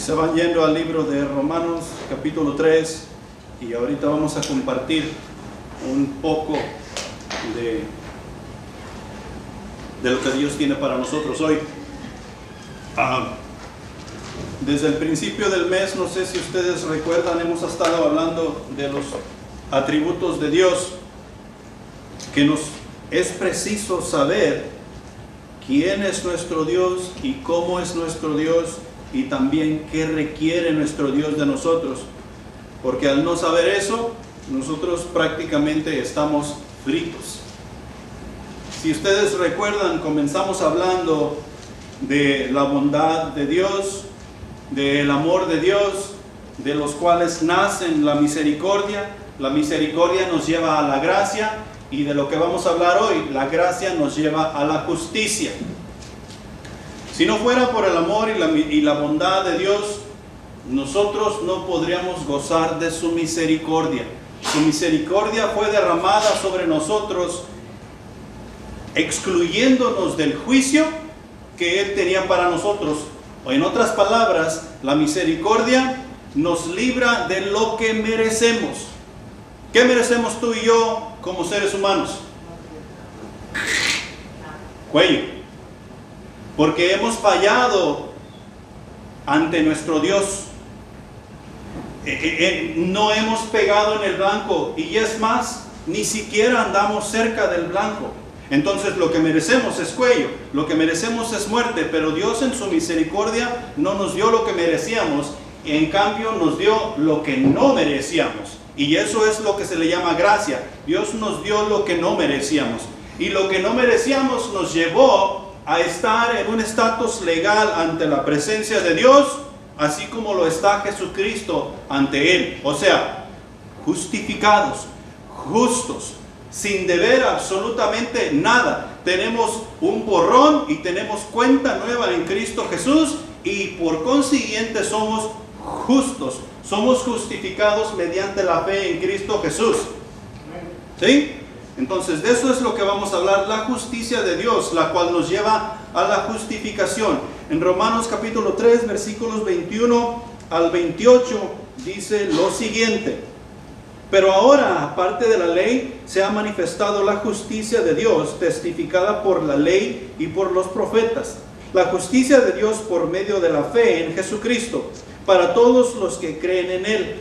Se van yendo al libro de Romanos capítulo 3 y ahorita vamos a compartir un poco de lo que Dios tiene para nosotros hoy. Desde el principio del mes, no sé si ustedes recuerdan, hemos estado hablando de los atributos de Dios, que nos es preciso saber quién es nuestro Dios y cómo es nuestro Dios, y también qué requiere nuestro Dios de nosotros, porque al no saber eso, nosotros prácticamente estamos fritos. Si ustedes recuerdan, comenzamos hablando de la bondad de Dios, del amor de Dios, de los cuales nacen la misericordia. La misericordia nos lleva a la gracia, y de lo que vamos a hablar hoy, la gracia nos lleva a la justicia. Si no fuera por el amor y la bondad de Dios, nosotros no podríamos gozar de su misericordia. Su misericordia fue derramada sobre nosotros, excluyéndonos del juicio que Él tenía para nosotros. O en otras palabras, la misericordia nos libra de lo que merecemos. ¿Qué merecemos tú y yo como seres humanos? Cuello. Porque hemos fallado ante nuestro Dios. No hemos pegado en el blanco, y es más, ni siquiera andamos cerca del blanco. Entonces lo que merecemos es cuello, lo que merecemos es muerte, pero Dios en su misericordia no nos dio lo que merecíamos, en cambio nos dio lo que no merecíamos. Y eso es lo que se le llama gracia. Dios nos dio lo que no merecíamos, y lo que no merecíamos nos llevó a estar en un estatus legal ante la presencia de Dios, así como lo está Jesucristo ante Él. O sea, justificados, justos, sin deber absolutamente nada. Tenemos un borrón y tenemos cuenta nueva en Cristo Jesús, y por consiguiente somos justos. Somos justificados mediante la fe en Cristo Jesús. ¿Sí? Entonces de eso es lo que vamos a hablar, la justicia de Dios, la cual nos lleva a la justificación. En Romanos capítulo 3, versículos 21 al 28, dice lo siguiente: pero ahora, aparte de la ley, se ha manifestado la justicia de Dios, testificada por la ley y por los profetas. La justicia de Dios por medio de la fe en Jesucristo, para todos los que creen en Él.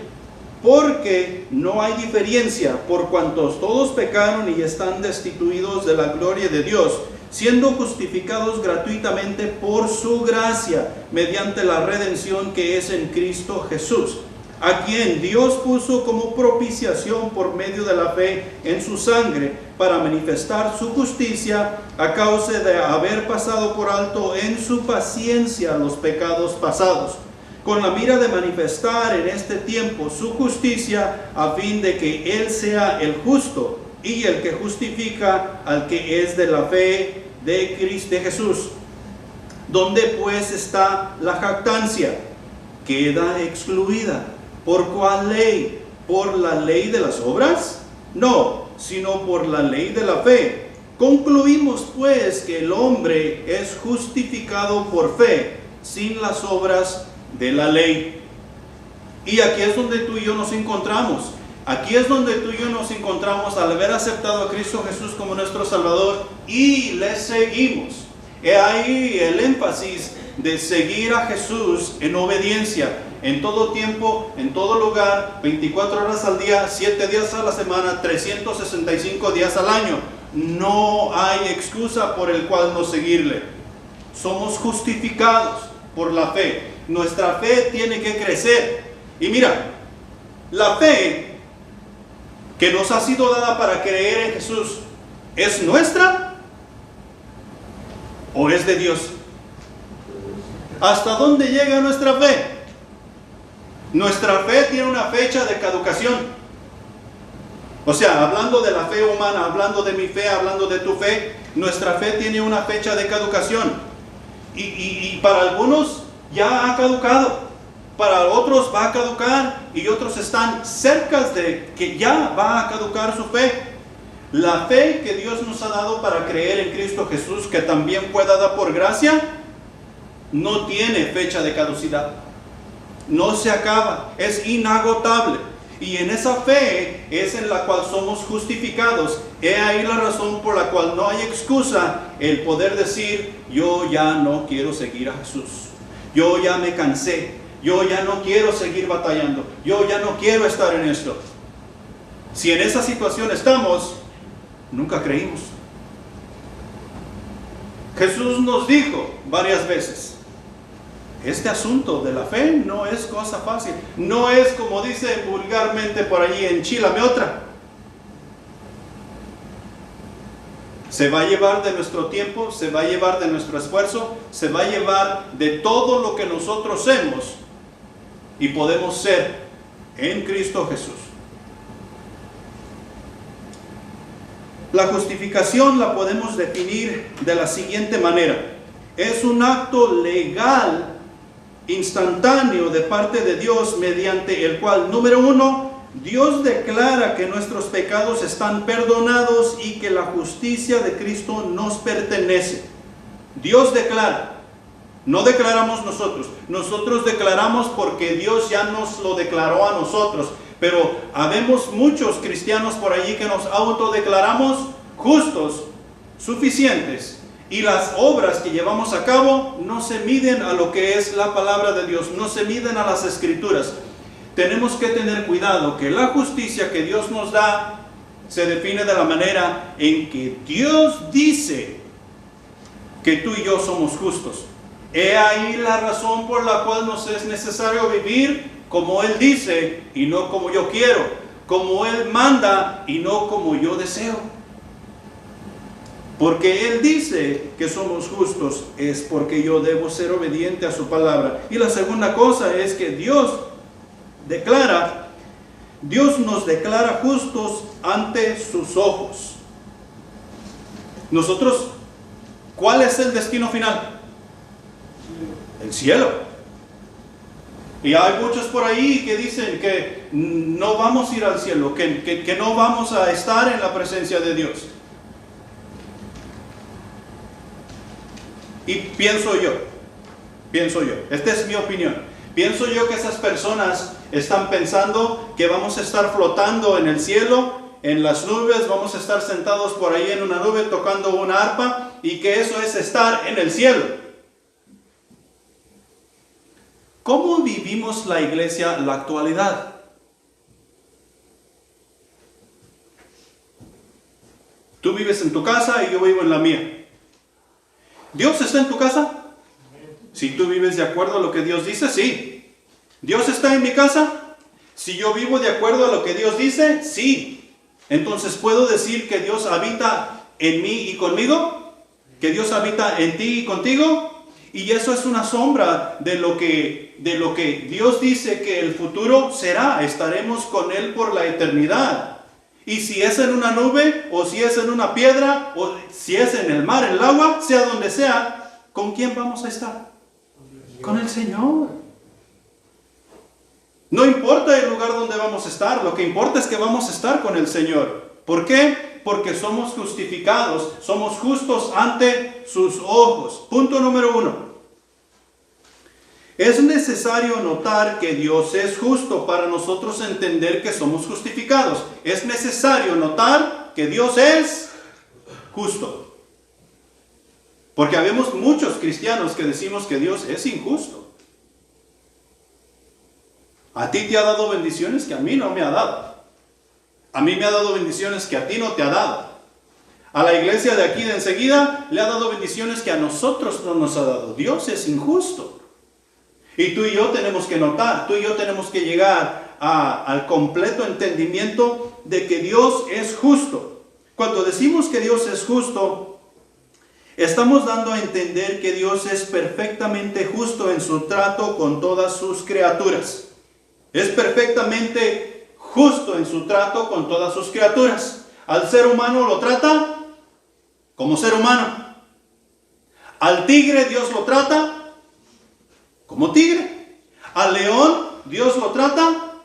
Porque no hay diferencia, por cuantos todos pecaron y están destituidos de la gloria de Dios, siendo justificados gratuitamente por su gracia, mediante la redención que es en Cristo Jesús, a quien Dios puso como propiciación por medio de la fe en su sangre, para manifestar su justicia, a causa de haber pasado por alto en su paciencia los pecados pasados, con la mira de manifestar en este tiempo su justicia, a fin de que Él sea el justo y el que justifica al que es de la fe de Cristo Jesús. ¿Dónde pues está la jactancia? Queda excluida. ¿Por cuál ley? ¿Por la ley de las obras? No, sino por la ley de la fe. Concluimos pues que el hombre es justificado por fe, sin las obras de la ley. Y aquí es donde tú y yo nos encontramos. Aquí es donde tú y yo nos encontramos al haber aceptado a Cristo Jesús como nuestro Salvador y le seguimos. He ahí el énfasis de seguir a Jesús en obediencia, en todo tiempo, en todo lugar, 24 horas al día, 7 días a la semana, 365 días al año. No hay excusa por el cual no seguirle. Somos justificados por la fe. Nuestra fe tiene que crecer. Y mira, la fe que nos ha sido dada para creer en Jesús, ¿es nuestra o es de Dios? ¿Hasta dónde llega nuestra fe? Nuestra fe tiene una fecha de caducación. O sea, hablando de la fe humana, hablando de mi fe, hablando de tu fe, nuestra fe tiene una fecha de caducación. Y para algunos ya ha caducado, para otros va a caducar, y otros están cerca de que ya va a caducar su fe. La fe que Dios nos ha dado para creer en Cristo Jesús, que también fue dada por gracia, no tiene fecha de caducidad. no se acaba, es inagotable. Y en esa fe es en la cual somos justificados. He ahí la razón por la cual no hay excusa el poder decir, yo ya no quiero seguir a Jesús. Yo ya me cansé. Yo ya no quiero seguir batallando. Yo ya no quiero estar en esto. Si en esa situación estamos, nunca creímos. Jesús nos dijo varias veces, este asunto de la fe no es cosa fácil. No es como dicen vulgarmente por allí, enchilame otra. Se va a llevar de nuestro tiempo, se va a llevar de nuestro esfuerzo, se va a llevar de todo lo que nosotros hemos y podemos ser en Cristo Jesús. La justificación la podemos definir de la siguiente manera. Es un acto legal instantáneo de parte de Dios mediante el cual, número uno, Dios declara que nuestros pecados están perdonados y que la justicia de Cristo nos pertenece. Dios declara, no declaramos nosotros. Nosotros declaramos porque Dios ya nos lo declaró a nosotros. Pero habemos muchos cristianos por allí que nos autodeclaramos justos, suficientes. Y las obras que llevamos a cabo no se miden a lo que es la palabra de Dios, no se miden a las escrituras. Tenemos que tener cuidado que la justicia que Dios nos da se define de la manera en que Dios dice que tú y yo somos justos. He ahí la razón por la cual nos es necesario vivir como Él dice y no como yo quiero, como Él manda y no como yo deseo. Porque Él dice que somos justos, es porque yo debo ser obediente a su palabra. Y la segunda cosa es que Dios nos declara justos ante sus ojos. Nosotros, ¿cuál es el destino final? El cielo. Y hay muchos por ahí que dicen que no vamos a ir al cielo, que no vamos a estar en la presencia de Dios. Y pienso yo, esta es mi opinión, pienso yo que esas personas están pensando que vamos a estar flotando en el cielo, en las nubes, vamos a estar sentados por ahí en una nube tocando una arpa y que eso es estar en el cielo. ¿Cómo vivimos la iglesia en la actualidad? Tú vives en tu casa y yo vivo en la mía. ¿Dios está en tu casa? Si tú vives de acuerdo a lo que Dios dice, sí. ¿Dios está en mi casa? Si yo vivo de acuerdo a lo que Dios dice, sí. Entonces, ¿puedo decir que Dios habita en mí y conmigo? ¿Que Dios habita en ti y contigo? Y eso es una sombra de lo que Dios dice que el futuro será. Estaremos con Él por la eternidad. Y si es en una nube, o si es en una piedra, o si es en el mar, en el agua, sea donde sea, ¿con quién vamos a estar? Con el Señor. No importa el lugar donde vamos a estar, lo que importa es que vamos a estar con el Señor. ¿Por qué? Porque somos justificados, somos justos ante sus ojos. Punto número 1. Es necesario notar que Dios es justo para nosotros entender que somos justificados. Es necesario notar que Dios es justo. Porque habemos muchos cristianos que decimos que Dios es injusto. A ti te ha dado bendiciones que a mí no me ha dado. A mí me ha dado bendiciones que a ti no te ha dado. A la iglesia de aquí de enseguida le ha dado bendiciones que a nosotros no nos ha dado. Dios es injusto. Y tú y yo tenemos que notar, tú y yo tenemos que llegar al completo entendimiento de que Dios es justo. Cuando decimos que Dios es justo, estamos dando a entender que Dios es perfectamente justo en su trato con todas sus criaturas. Es perfectamente justo en su trato con todas sus criaturas. Al ser humano lo trata como ser humano. Al tigre Dios lo trata como tigre. Al león Dios lo trata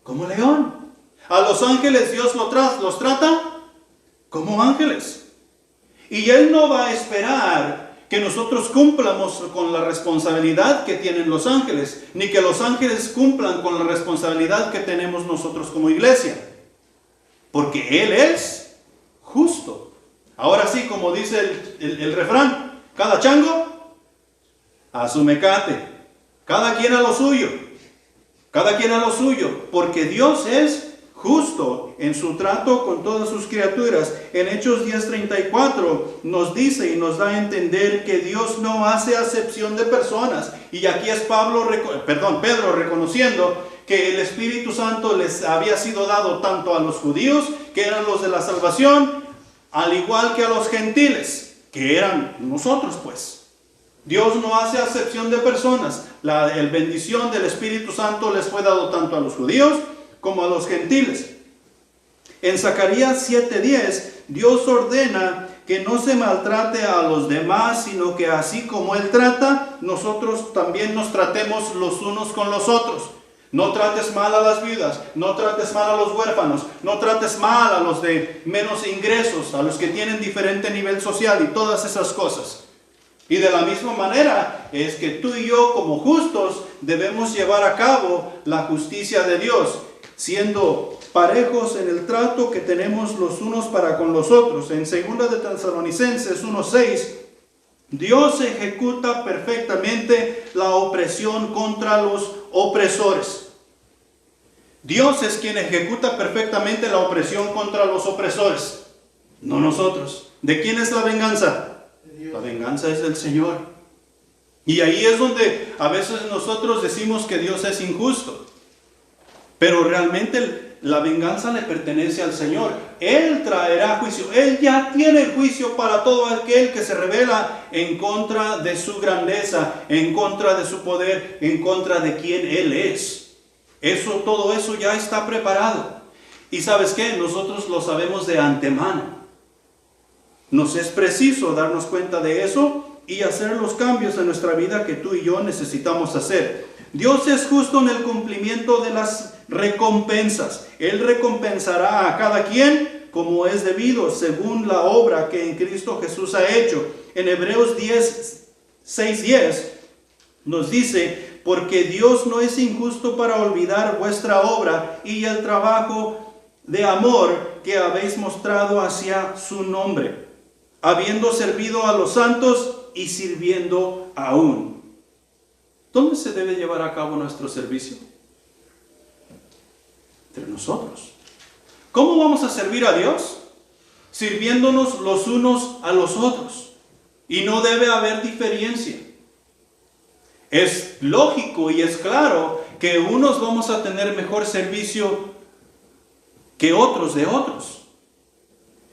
como león. A los ángeles Dios los trata como ángeles. Y Él no va a esperar que nosotros cumplamos con la responsabilidad que tienen los ángeles, ni que los ángeles cumplan con la responsabilidad que tenemos nosotros como iglesia. Porque Él es justo. Ahora sí, como dice el refrán, cada chango a su mecate, cada quien a lo suyo, cada quien a lo suyo, porque Dios es justo en su trato con todas sus criaturas. En Hechos 10:34 nos dice y nos da a entender que Dios no hace acepción de personas. Y aquí es Pedro reconociendo que el Espíritu Santo les había sido dado tanto a los judíos, que eran los de la salvación, al igual que a los gentiles, que eran nosotros pues. Dios no hace acepción de personas. La bendición del Espíritu Santo les fue dado tanto a los judíos como a los gentiles. En Zacarías 7:10, Dios ordena que no se maltrate a los demás, sino que así como Él trata, nosotros también nos tratemos los unos con los otros. No trates mal a las viudas, no trates mal a los huérfanos, no trates mal a los de menos ingresos, a los que tienen diferente nivel social y todas esas cosas. Y de la misma manera es que tú y yo como justos debemos llevar a cabo la justicia de Dios, siendo parejos en el trato que tenemos los unos para con los otros. En 2 de Tesalonicenses 1:6, Dios ejecuta perfectamente la opresión contra los opresores. Dios es quien ejecuta perfectamente la opresión contra los opresores, no nosotros. ¿De quién es la venganza? La venganza es del Señor. Y ahí es donde a veces nosotros decimos que Dios es injusto. Pero realmente la venganza le pertenece al Señor. Él traerá juicio. Él ya tiene el juicio para todo aquel que se rebela en contra de su grandeza, en contra de su poder, en contra de quien Él es. Todo eso ya está preparado. Y ¿sabes qué? Nosotros lo sabemos de antemano. Nos es preciso darnos cuenta de eso y hacer los cambios en nuestra vida que tú y yo necesitamos hacer. Dios es justo en el cumplimiento de las recompensas. Él recompensará a cada quien como es debido, según la obra que en Cristo Jesús ha hecho. En Hebreos 6:10 nos dice: porque Dios no es injusto para olvidar vuestra obra y el trabajo de amor que habéis mostrado hacia su nombre, habiendo servido a los santos y sirviendo aún. ¿Dónde se debe llevar a cabo nuestro servicio? Entre nosotros. ¿Cómo vamos a servir a Dios? Sirviéndonos los unos a los otros. Y no debe haber diferencia. Es lógico y es claro que unos vamos a tener mejor servicio que otros de otros.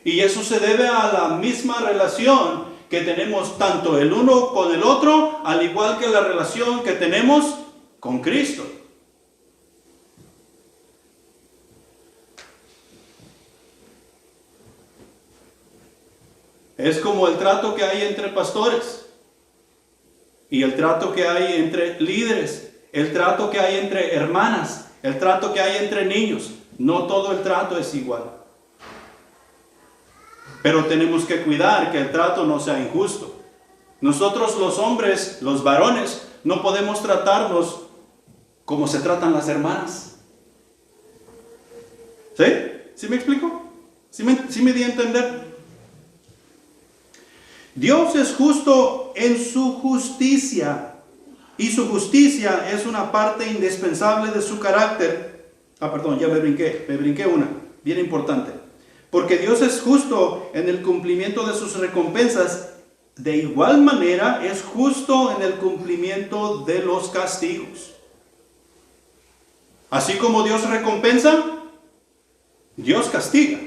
Y eso se debe a la misma relación que tenemos tanto el uno con el otro, al igual que la relación que tenemos con Cristo. Es como el trato que hay entre pastores y el trato que hay entre líderes, el trato que hay entre hermanas, el trato que hay entre niños. No todo el trato es igual. Pero tenemos que cuidar que el trato no sea injusto. Nosotros los hombres, los varones, no podemos tratarnos como se tratan las hermanas. ¿Sí? ¿Sí me explico? ¿Sí me di a entender? Dios es justo en su justicia. Y su justicia es una parte indispensable de su carácter. Ya me brinqué una, bien importante. Porque Dios es justo en el cumplimiento de sus recompensas, de igual manera es justo en el cumplimiento de los castigos. Así como Dios recompensa, Dios castiga.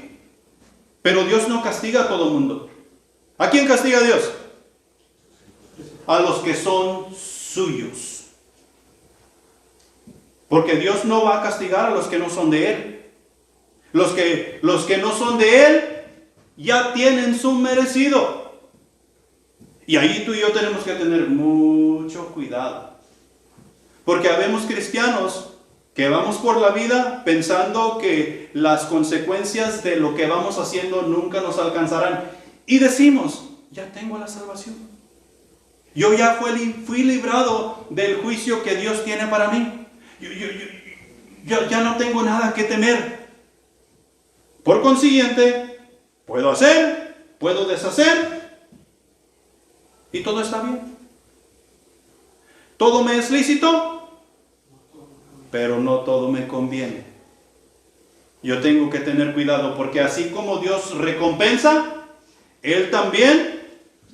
Pero Dios no castiga a todo el mundo. ¿A quién castiga Dios? A los que son suyos. Porque Dios no va a castigar a los que no son de Él. Los que no son de Él ya tienen su merecido. Y ahí tú y yo tenemos que tener mucho cuidado. Porque habemos cristianos que vamos por la vida pensando que las consecuencias de lo que vamos haciendo nunca nos alcanzarán. Y decimos, ya tengo la salvación. Yo ya fui librado del juicio que Dios tiene para mí. Yo ya no tengo nada que temer. Por consiguiente, puedo hacer, puedo deshacer y todo está bien. Todo me es lícito, pero no todo me conviene. Yo tengo que tener cuidado porque así como Dios recompensa, Él también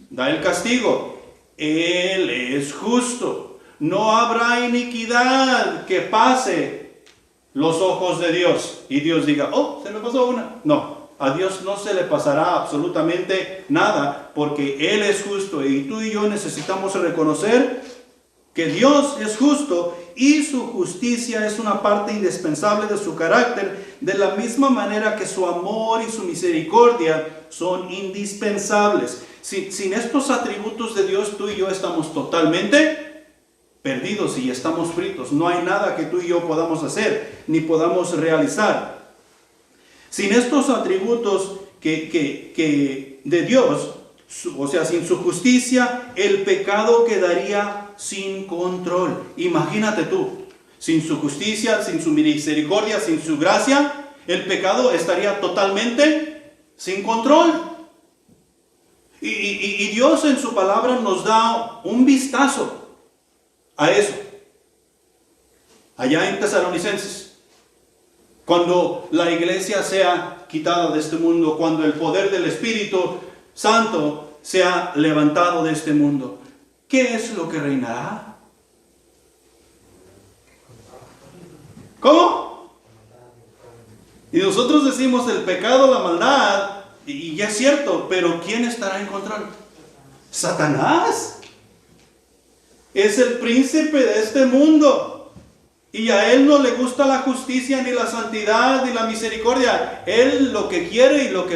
da el castigo. Él es justo. No habrá iniquidad que pase los ojos de Dios y Dios diga, oh, se me pasó una. No, a Dios no se le pasará absolutamente nada porque Él es justo y tú y yo necesitamos reconocer que Dios es justo y su justicia es una parte indispensable de su carácter, de la misma manera que su amor y su misericordia son indispensables. Sin estos atributos de Dios, tú y yo estamos totalmente perdidos y estamos fritos. No hay nada que tú y yo podamos hacer ni podamos realizar. Sin estos atributos de Dios, o sea, sin su justicia, el pecado quedaría sin control. Imagínate tú, sin su justicia, sin su misericordia, sin su gracia, el pecado estaría totalmente sin control. Y Dios en su palabra nos da un vistazo a eso. Allá en Tesalonicenses, cuando la iglesia sea quitada de este mundo, cuando el poder del Espíritu Santo sea levantado de este mundo, ¿qué es lo que reinará? ¿Cómo? Y nosotros decimos el pecado, la maldad, y ya es cierto, pero ¿quién estará en control? Satanás. Es el príncipe de este mundo. Y a él no le gusta la justicia, ni la santidad, ni la misericordia. Él lo que quiere y lo que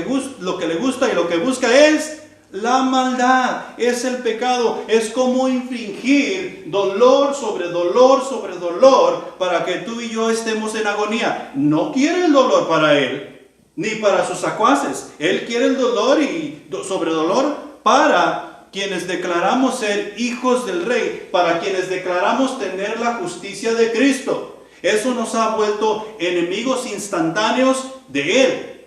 le gusta y lo que busca es la maldad, es el pecado. Es como infligir dolor sobre dolor sobre dolor para que tú y yo estemos en agonía. No quiere el dolor para él, ni para sus secuaces. Él quiere el dolor y sobre dolor para quienes declaramos ser hijos del Rey, para quienes declaramos tener la justicia de Cristo. Eso nos ha vuelto enemigos instantáneos de Él.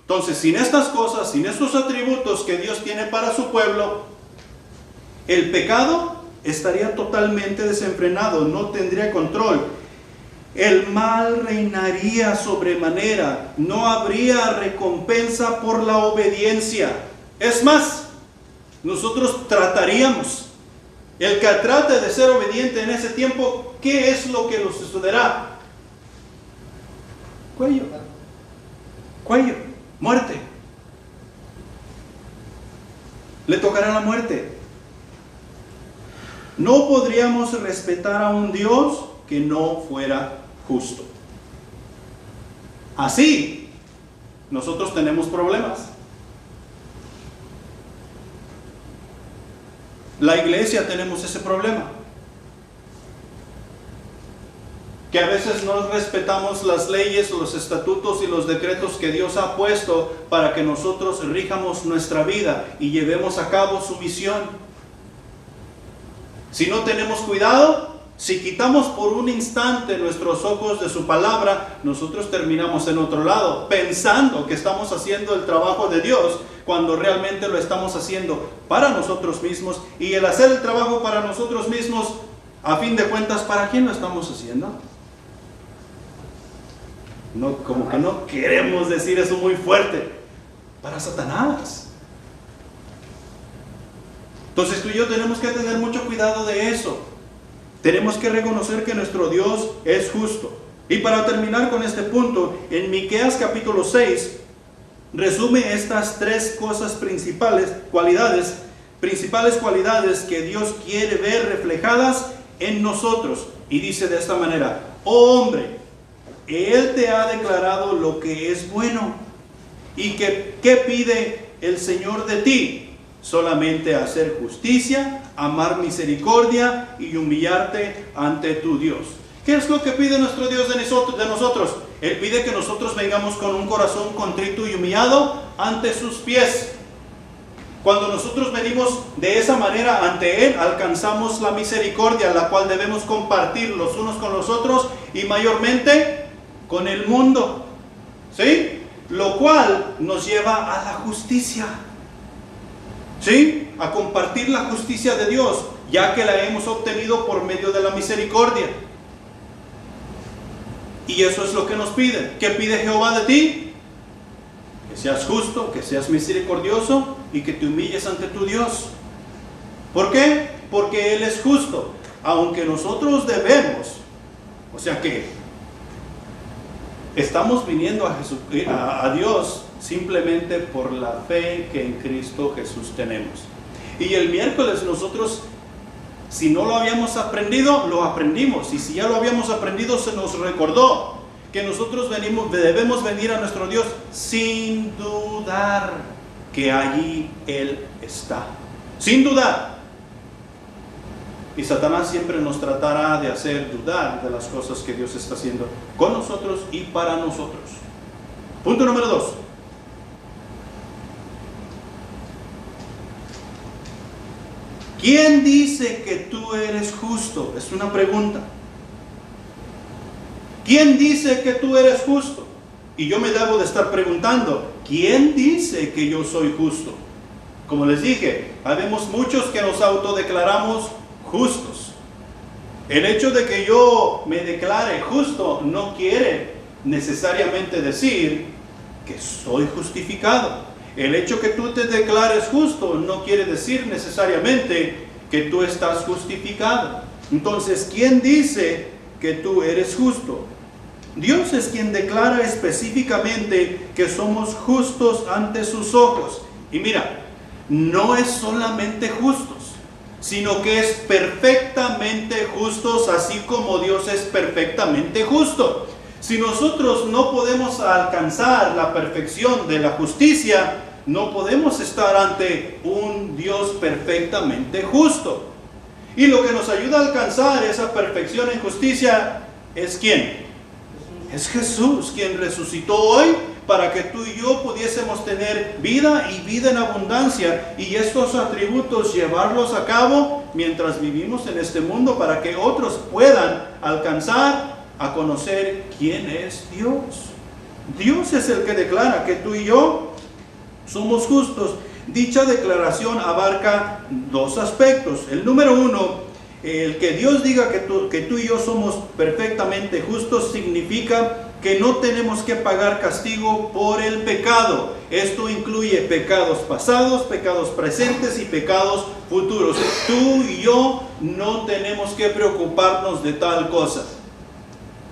Entonces, sin estas cosas, sin estos atributos que Dios tiene para su pueblo, el pecado estaría totalmente desenfrenado, no tendría control. El mal reinaría sobremanera, no habría recompensa por la obediencia. Es más, nosotros trataríamos. El que trate de ser obediente en ese tiempo, ¿qué es lo que nos sucederá? Cuello, muerte. Le tocará la muerte. No podríamos respetar a un Dios que no fuera justo. Así, nosotros tenemos problemas. La iglesia tenemos ese problema. Que a veces no respetamos las leyes, los estatutos y los decretos que Dios ha puesto para que nosotros rijamos nuestra vida y llevemos a cabo su misión. Si no tenemos cuidado, si quitamos por un instante nuestros ojos de su palabra, nosotros terminamos en otro lado, pensando que estamos haciendo el trabajo de Dios, cuando realmente lo estamos haciendo para nosotros mismos. Y el hacer el trabajo para nosotros mismos, a fin de cuentas, ¿para quién lo estamos haciendo? No, como que no queremos decir eso muy fuerte. Para Satanás. Entonces tú y yo tenemos que tener mucho cuidado de eso. Tenemos que reconocer que nuestro Dios es justo. Y para terminar con este punto, en Miqueas capítulo 6, resume estas tres cosas principales cualidades que Dios quiere ver reflejadas en nosotros. Y dice de esta manera: oh hombre, Él te ha declarado lo que es bueno. ¿Y qué pide el Señor de ti? Solamente hacer justicia, amar misericordia y humillarte ante tu Dios. ¿Qué es lo que pide nuestro Dios de nosotros? Él pide que nosotros vengamos con un corazón contrito y humillado ante sus pies. Cuando nosotros venimos de esa manera ante Él, alcanzamos la misericordia, la cual debemos compartir los unos con los otros y mayormente con el mundo. ¿Sí? Lo cual nos lleva a la justicia. ¿Sí? A compartir la justicia de Dios, ya que la hemos obtenido por medio de la misericordia. Y eso es lo que nos pide. ¿Qué pide Jehová de ti? Que seas justo, que seas misericordioso y que te humilles ante tu Dios. ¿Por qué? Porque Él es justo. Aunque nosotros debemos, o sea que estamos viniendo a Dios simplemente por la fe que en Cristo Jesús tenemos. Y el miércoles nosotros, si no lo habíamos aprendido, lo aprendimos. Y si ya lo habíamos aprendido, se nos recordó que nosotros debemos venir a nuestro Dios sin dudar que allí Él está. Sin dudar. Y Satanás siempre nos tratará de hacer dudar de las cosas que Dios está haciendo con nosotros y para nosotros. Punto número 2. ¿Quién dice que tú eres justo? Es una pregunta. ¿Quién dice que tú eres justo? Y yo me debo de estar preguntando, ¿quién dice que yo soy justo? Como les dije, habemos muchos que nos autodeclaramos justos. El hecho de que yo me declare justo no quiere necesariamente decir que soy justificado. El hecho que tú te declares justo no quiere decir necesariamente que tú estás justificado. Entonces, ¿quién dice que tú eres justo? Dios es quien declara específicamente que somos justos ante sus ojos. Y mira, no es solamente justos, sino que es perfectamente justos, así como Dios es perfectamente justo. Si nosotros no podemos alcanzar la perfección de la justicia, no podemos estar ante un Dios perfectamente justo. Y lo que nos ayuda a alcanzar esa perfección en justicia es ¿quién? Es Jesús, quien resucitó hoy para que tú y yo pudiésemos tener vida y vida en abundancia, y estos atributos llevarlos a cabo mientras vivimos en este mundo para que otros puedan alcanzar a conocer quién es Dios. Dios es el que declara que tú y yo somos justos. Dicha declaración abarca dos aspectos. El número uno, el que Dios diga que tú y yo somos perfectamente justos significa que no tenemos que pagar castigo por el pecado. Esto incluye pecados pasados, pecados presentes y pecados futuros. Tú y yo no tenemos que preocuparnos de tal cosa.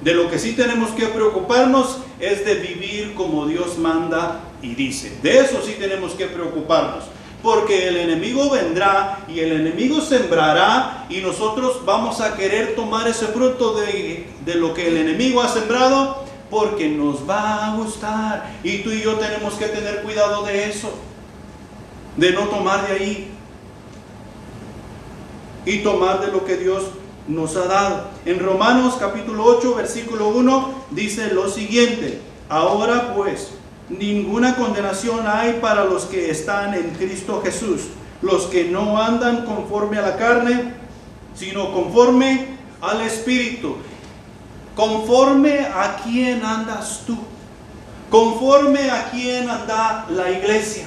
De lo que sí tenemos que preocuparnos es de vivir como Dios manda y dice. De eso sí tenemos que preocuparnos. Porque el enemigo vendrá y el enemigo sembrará, y nosotros vamos a querer tomar ese fruto de lo que el enemigo ha sembrado, porque nos va a gustar. Y tú y yo tenemos que tener cuidado de eso, de no tomar de ahí y tomar de lo que Dios nos ha dado. En Romanos capítulo 8 versículo 1 dice lo siguiente: ahora pues, ninguna condenación hay para los que están en Cristo Jesús, los que no andan conforme a la carne, sino conforme al Espíritu. ¿Conforme a quién andas tú? ¿Conforme a quién anda la iglesia?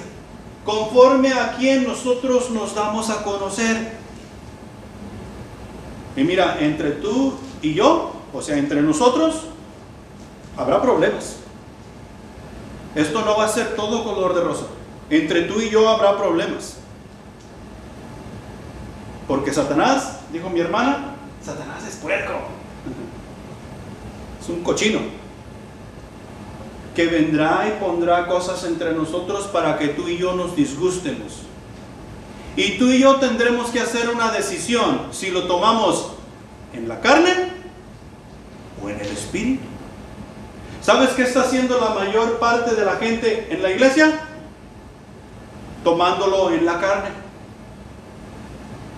¿Conforme a quién nosotros nos damos a conocer? Y mira, entre tú y yo, o sea, entre nosotros, habrá problemas. Esto no va a ser todo color de rosa. Entre tú y yo habrá problemas. Porque Satanás, dijo mi hermana, Satanás es puerco. Es un cochino. Que vendrá y pondrá cosas entre nosotros para que tú y yo nos disgustemos. Y tú y yo tendremos que hacer una decisión, si lo tomamos en la carne o en el espíritu. ¿Sabes qué está haciendo la mayor parte de la gente en la iglesia? Tomándolo en la carne.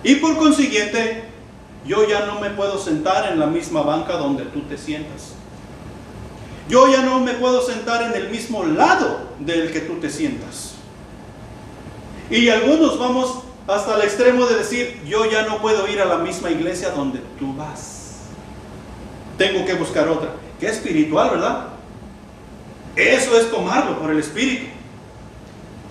Y por consiguiente, yo ya no me puedo sentar en la misma banca donde tú te sientas. Yo ya no me puedo sentar en el mismo lado del que tú te sientas. Y algunos vamos hasta el extremo de decir, yo ya no puedo ir a la misma iglesia donde tú vas. Tengo que buscar otra. Qué espiritual, ¿verdad? Eso es tomarlo por el espíritu.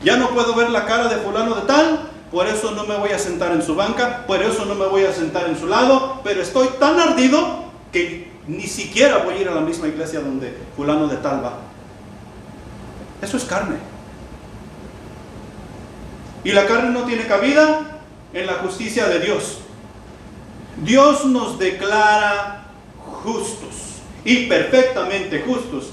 Ya no puedo ver la cara de fulano de tal, por eso no me voy a sentar en su banca, por eso no me voy a sentar en su lado, pero estoy tan ardido que ni siquiera voy a ir a la misma iglesia donde fulano de tal va. Eso es carne. Y la carne no tiene cabida en la justicia de Dios. Dios nos declara justos y perfectamente justos.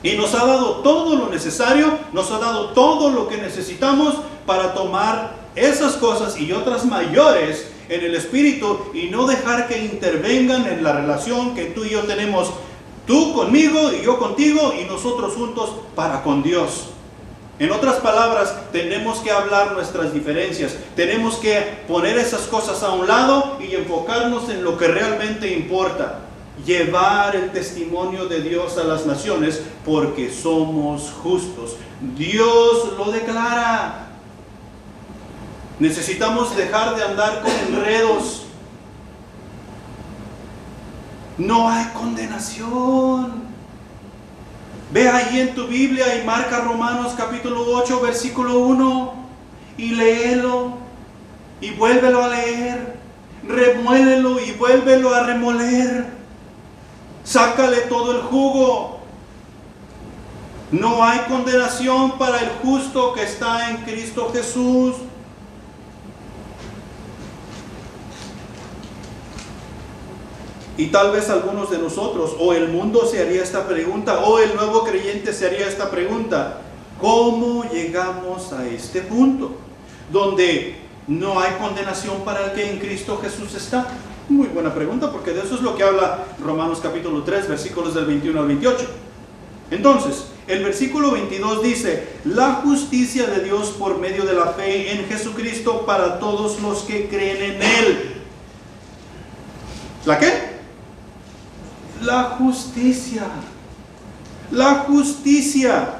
Y nos ha dado todo lo necesario, nos ha dado todo lo que necesitamos para tomar esas cosas y otras mayores en el Espíritu y no dejar que intervengan en la relación que tú y yo tenemos, tú conmigo y yo contigo y nosotros juntos para con Dios. En otras palabras, tenemos que hablar nuestras diferencias, tenemos que poner esas cosas a un lado y enfocarnos en lo que realmente importa. Llevar el testimonio de Dios a las naciones porque somos justos. Dios lo declara. Necesitamos dejar de andar con enredos. No hay condenación. Ve ahí en tu Biblia y marca Romanos capítulo 8 versículo 1 y léelo y vuélvelo a leer. Remuélelo y vuélvelo a remoler. Sácale todo el jugo. No hay condenación para el justo que está en Cristo Jesús. Y tal vez algunos de nosotros, o el mundo se haría esta pregunta, o el nuevo creyente se haría esta pregunta: ¿cómo llegamos a este punto donde no hay condenación para el que en Cristo Jesús está? Muy buena pregunta, porque de eso es lo que habla Romanos capítulo 3, versículos del 21 al 28. Entonces, el versículo 22 dice: la justicia de Dios por medio de la fe en Jesucristo para todos los que creen en Él. ¿La qué? La justicia. La justicia.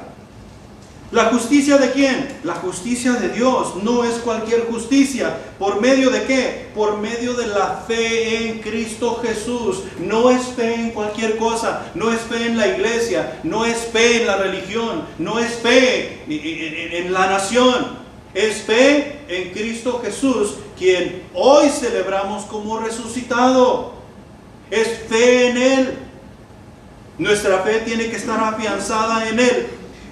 ¿La justicia de quién? La justicia de Dios. No es cualquier justicia. ¿Por medio de qué? Por medio de la fe en Cristo Jesús. No es fe en cualquier cosa. No es fe en la iglesia. No es fe en la religión. No es fe en la nación. Es fe en Cristo Jesús, quien hoy celebramos como resucitado. Es fe en Él. Nuestra fe tiene que estar afianzada en Él.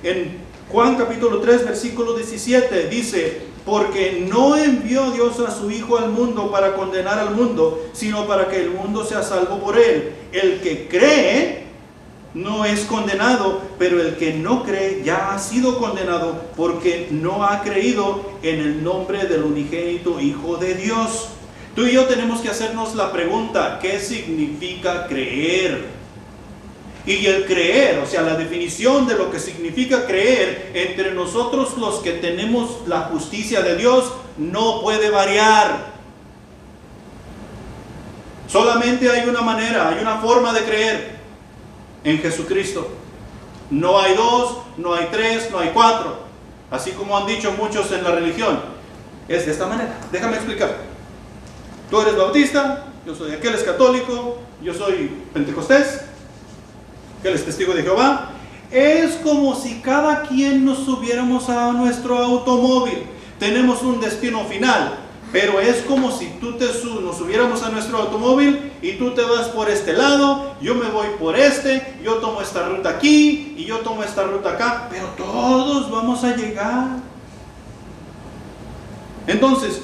En Juan capítulo 3 versículo 17 dice: porque no envió Dios a su Hijo al mundo para condenar al mundo, sino para que el mundo sea salvo por Él. El que cree no es condenado, pero el que no cree ya ha sido condenado porque no ha creído en el nombre del unigénito Hijo de Dios. Tú y yo tenemos que hacernos la pregunta: ¿qué significa creer? Y el creer, o sea, la definición de lo que significa creer entre nosotros los que tenemos la justicia de Dios no puede variar. Solamente hay una manera, hay una forma de creer: en Jesucristo. No hay dos, no hay tres, no hay cuatro, así como han dicho muchos en la religión. Es de esta manera. Déjame explicar. Tú eres bautista, yo soy aquel es católico, yo soy pentecostés, aquel es testigo de Jehová. Es como si cada quien nos subiéramos a nuestro automóvil. Tenemos un destino final, pero es como si nos subiéramos a nuestro automóvil y tú te vas por este lado, yo me voy por este, yo tomo esta ruta aquí y yo tomo esta ruta acá, pero todos vamos a llegar. Entonces,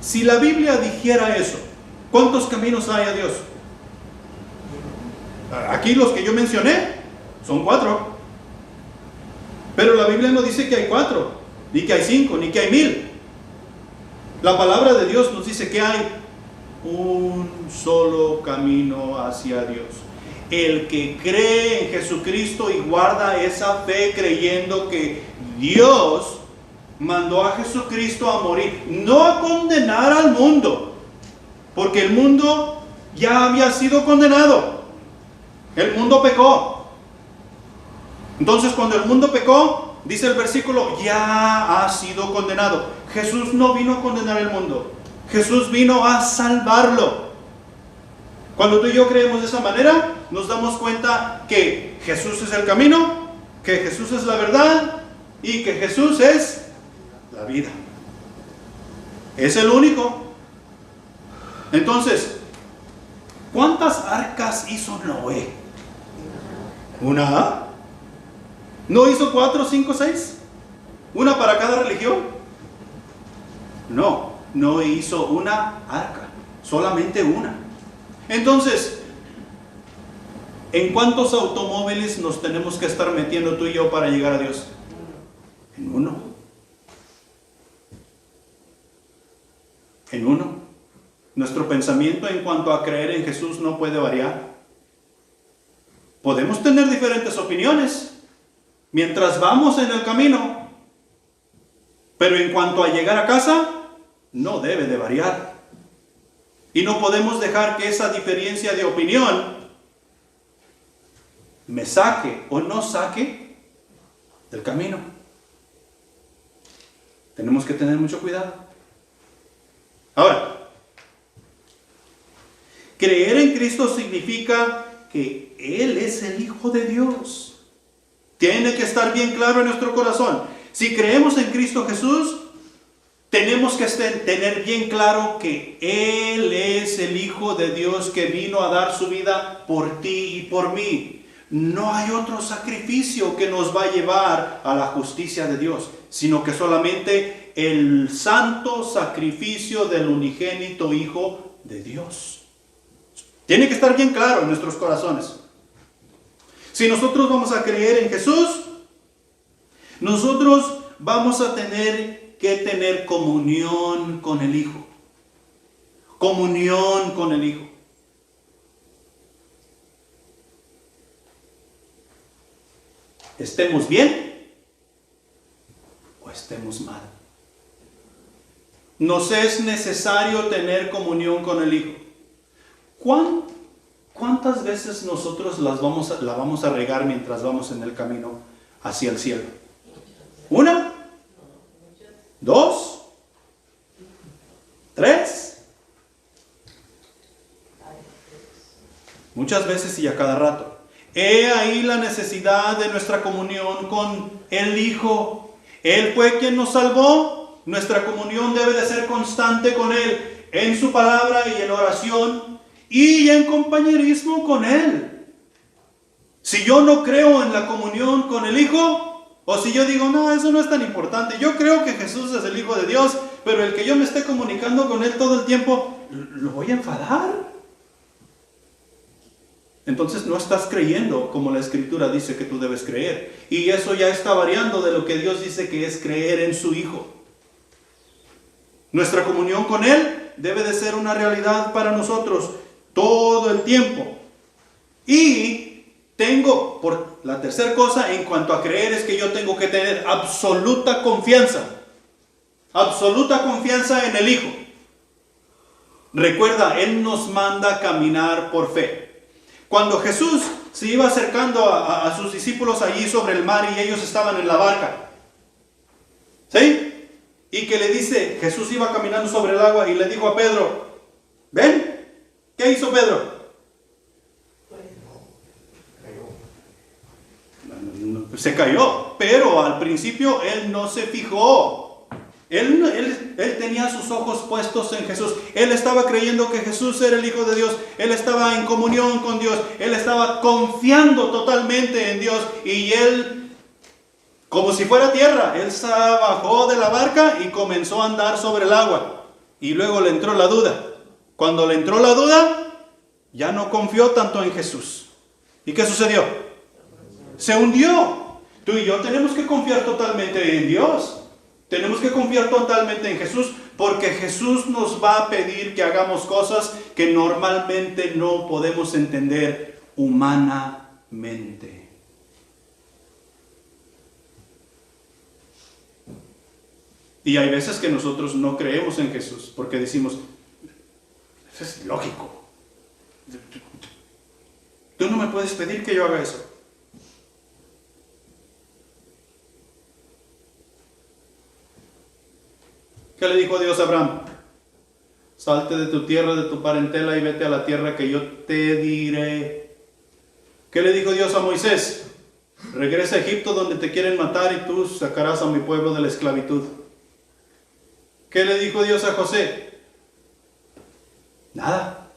si la Biblia dijera eso, ¿cuántos caminos hay a Dios? Aquí los que yo mencioné son 4. Pero la Biblia no dice que hay 4, ni que hay 5, ni que hay 1000. La palabra de Dios nos dice que hay un solo camino hacia Dios. El que cree en Jesucristo y guarda esa fe creyendo que Dios mandó a Jesucristo a morir, no a condenar al mundo, porque el mundo ya había sido condenado. El mundo pecó. Entonces, cuando el mundo pecó, dice el versículo, ya ha sido condenado. Jesús no vino a condenar el mundo. Jesús vino a salvarlo. Cuando tú y yo creemos de esa manera, nos damos cuenta que Jesús es el camino, que Jesús es la verdad y que Jesús es la vida. Es el único. Entonces, ¿cuántas arcas hizo Noé? ¿Una? ¿No hizo 4, 5, 6? ¿Una para cada religión? No, no hizo una arca, solamente una. Entonces, ¿en cuántos automóviles nos tenemos que estar metiendo tú y yo para llegar a Dios? En uno. En uno. Nuestro pensamiento en cuanto a creer en Jesús no puede variar. Podemos tener diferentes opiniones mientras vamos en el camino, pero en cuanto a llegar a casa, no debe de variar. Y no podemos dejar que esa diferencia de opinión me saque o no saque del camino. Tenemos que tener mucho cuidado. Ahora, creer en Cristo significa que Él es el Hijo de Dios. Tiene que estar bien claro en nuestro corazón. Si creemos en Cristo Jesús, tenemos que tener bien claro que Él es el Hijo de Dios que vino a dar su vida por ti y por mí. No hay otro sacrificio que nos va a llevar a la justicia de Dios, sino que solamente el santo sacrificio del unigénito Hijo de Dios. Tiene que estar bien claro en nuestros corazones. Si nosotros vamos a creer en Jesús, nosotros vamos a tener que tener comunión con el Hijo. Comunión con el Hijo. Estemos bien o estemos mal. Nos es necesario tener comunión con el Hijo. ¿Cuántas veces nosotros la vamos a regar mientras vamos en el camino hacia el cielo? ¿Una? ¿2? ¿3? Muchas veces y a cada rato. He ahí la necesidad de nuestra comunión con el Hijo. Él fue quien nos salvó. Nuestra comunión debe de ser constante con Él, en su palabra y en oración, y en compañerismo con Él. Si yo no creo en la comunión con el Hijo, o si yo digo, no, eso no es tan importante, yo creo que Jesús es el Hijo de Dios, pero el que yo me esté comunicando con Él todo el tiempo, ¿lo voy a enfadar? Entonces no estás creyendo como la Escritura dice que tú debes creer. Y eso ya está variando de lo que Dios dice que es creer en su Hijo. Nuestra comunión con Él debe de ser una realidad para nosotros todo el tiempo. Y por la tercera cosa en cuanto a creer es que yo tengo que tener absoluta confianza. Absoluta confianza en el Hijo. Recuerda, Él nos manda a caminar por fe. Cuando Jesús se iba acercando a sus discípulos allí sobre el mar y ellos estaban en la barca, ¿sí? Y que le dice, Jesús iba caminando sobre el agua y le dijo a Pedro, ven, ¿qué hizo Pedro? Se cayó, pero al principio él no se fijó. Él tenía sus ojos puestos en Jesús. Él estaba creyendo que Jesús era el Hijo de Dios. Él estaba en comunión con Dios. Él estaba confiando totalmente en Dios. Y él, como si fuera tierra, él se bajó de la barca y comenzó a andar sobre el agua. Y luego le entró la duda. Cuando le entró la duda, ya no confió tanto en Jesús. ¿Y qué sucedió? Se hundió. Tú y yo tenemos que confiar totalmente en Dios. Tenemos que confiar totalmente en Jesús, porque Jesús nos va a pedir que hagamos cosas que normalmente no podemos entender humanamente. Y hay veces que nosotros no creemos en Jesús, porque decimos, eso es lógico. Tú no me puedes pedir que yo haga eso. ¿Qué le dijo Dios a Abraham? Salte de tu tierra, de tu parentela y vete a la tierra que yo te diré. ¿Qué le dijo Dios a Moisés? Regresa a Egipto donde te quieren matar y tú sacarás a mi pueblo de la esclavitud. ¿Qué le dijo Dios a José? Nada.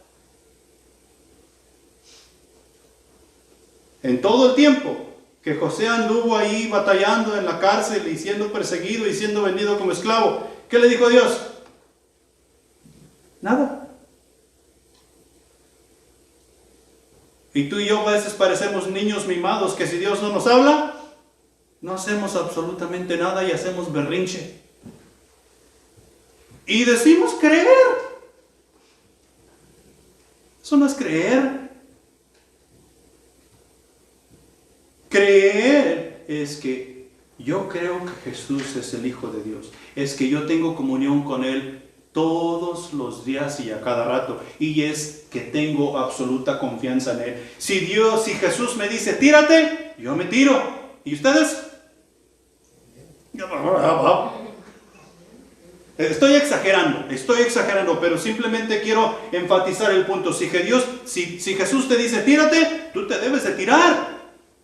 En todo el tiempo que José anduvo ahí batallando en la cárcel y siendo perseguido y siendo vendido como esclavo, ¿qué le dijo Dios? Nada. Y tú y yo a veces parecemos niños mimados que si Dios no nos habla, no hacemos absolutamente nada y hacemos berrinche. Y decimos creer. Eso no es creer. Creer es que yo creo que Jesús es el Hijo de Dios. Es que yo tengo comunión con Él todos los días y a cada rato. Y es que tengo absoluta confianza en Él. Si Jesús me dice, tírate, yo me tiro. ¿Y ustedes? Estoy exagerando, pero simplemente quiero enfatizar el punto. Si Jesús te dice, tírate, tú te debes de tirar.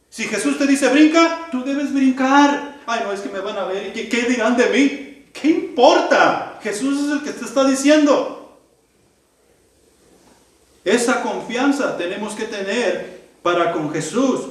Si Jesús te dice, brinca, tú debes brincar. Ay, no, es que me van a ver. ¿Qué dirán de mí? ¿Qué importa? Jesús es el que te está diciendo. Esa confianza tenemos que tener para con Jesús.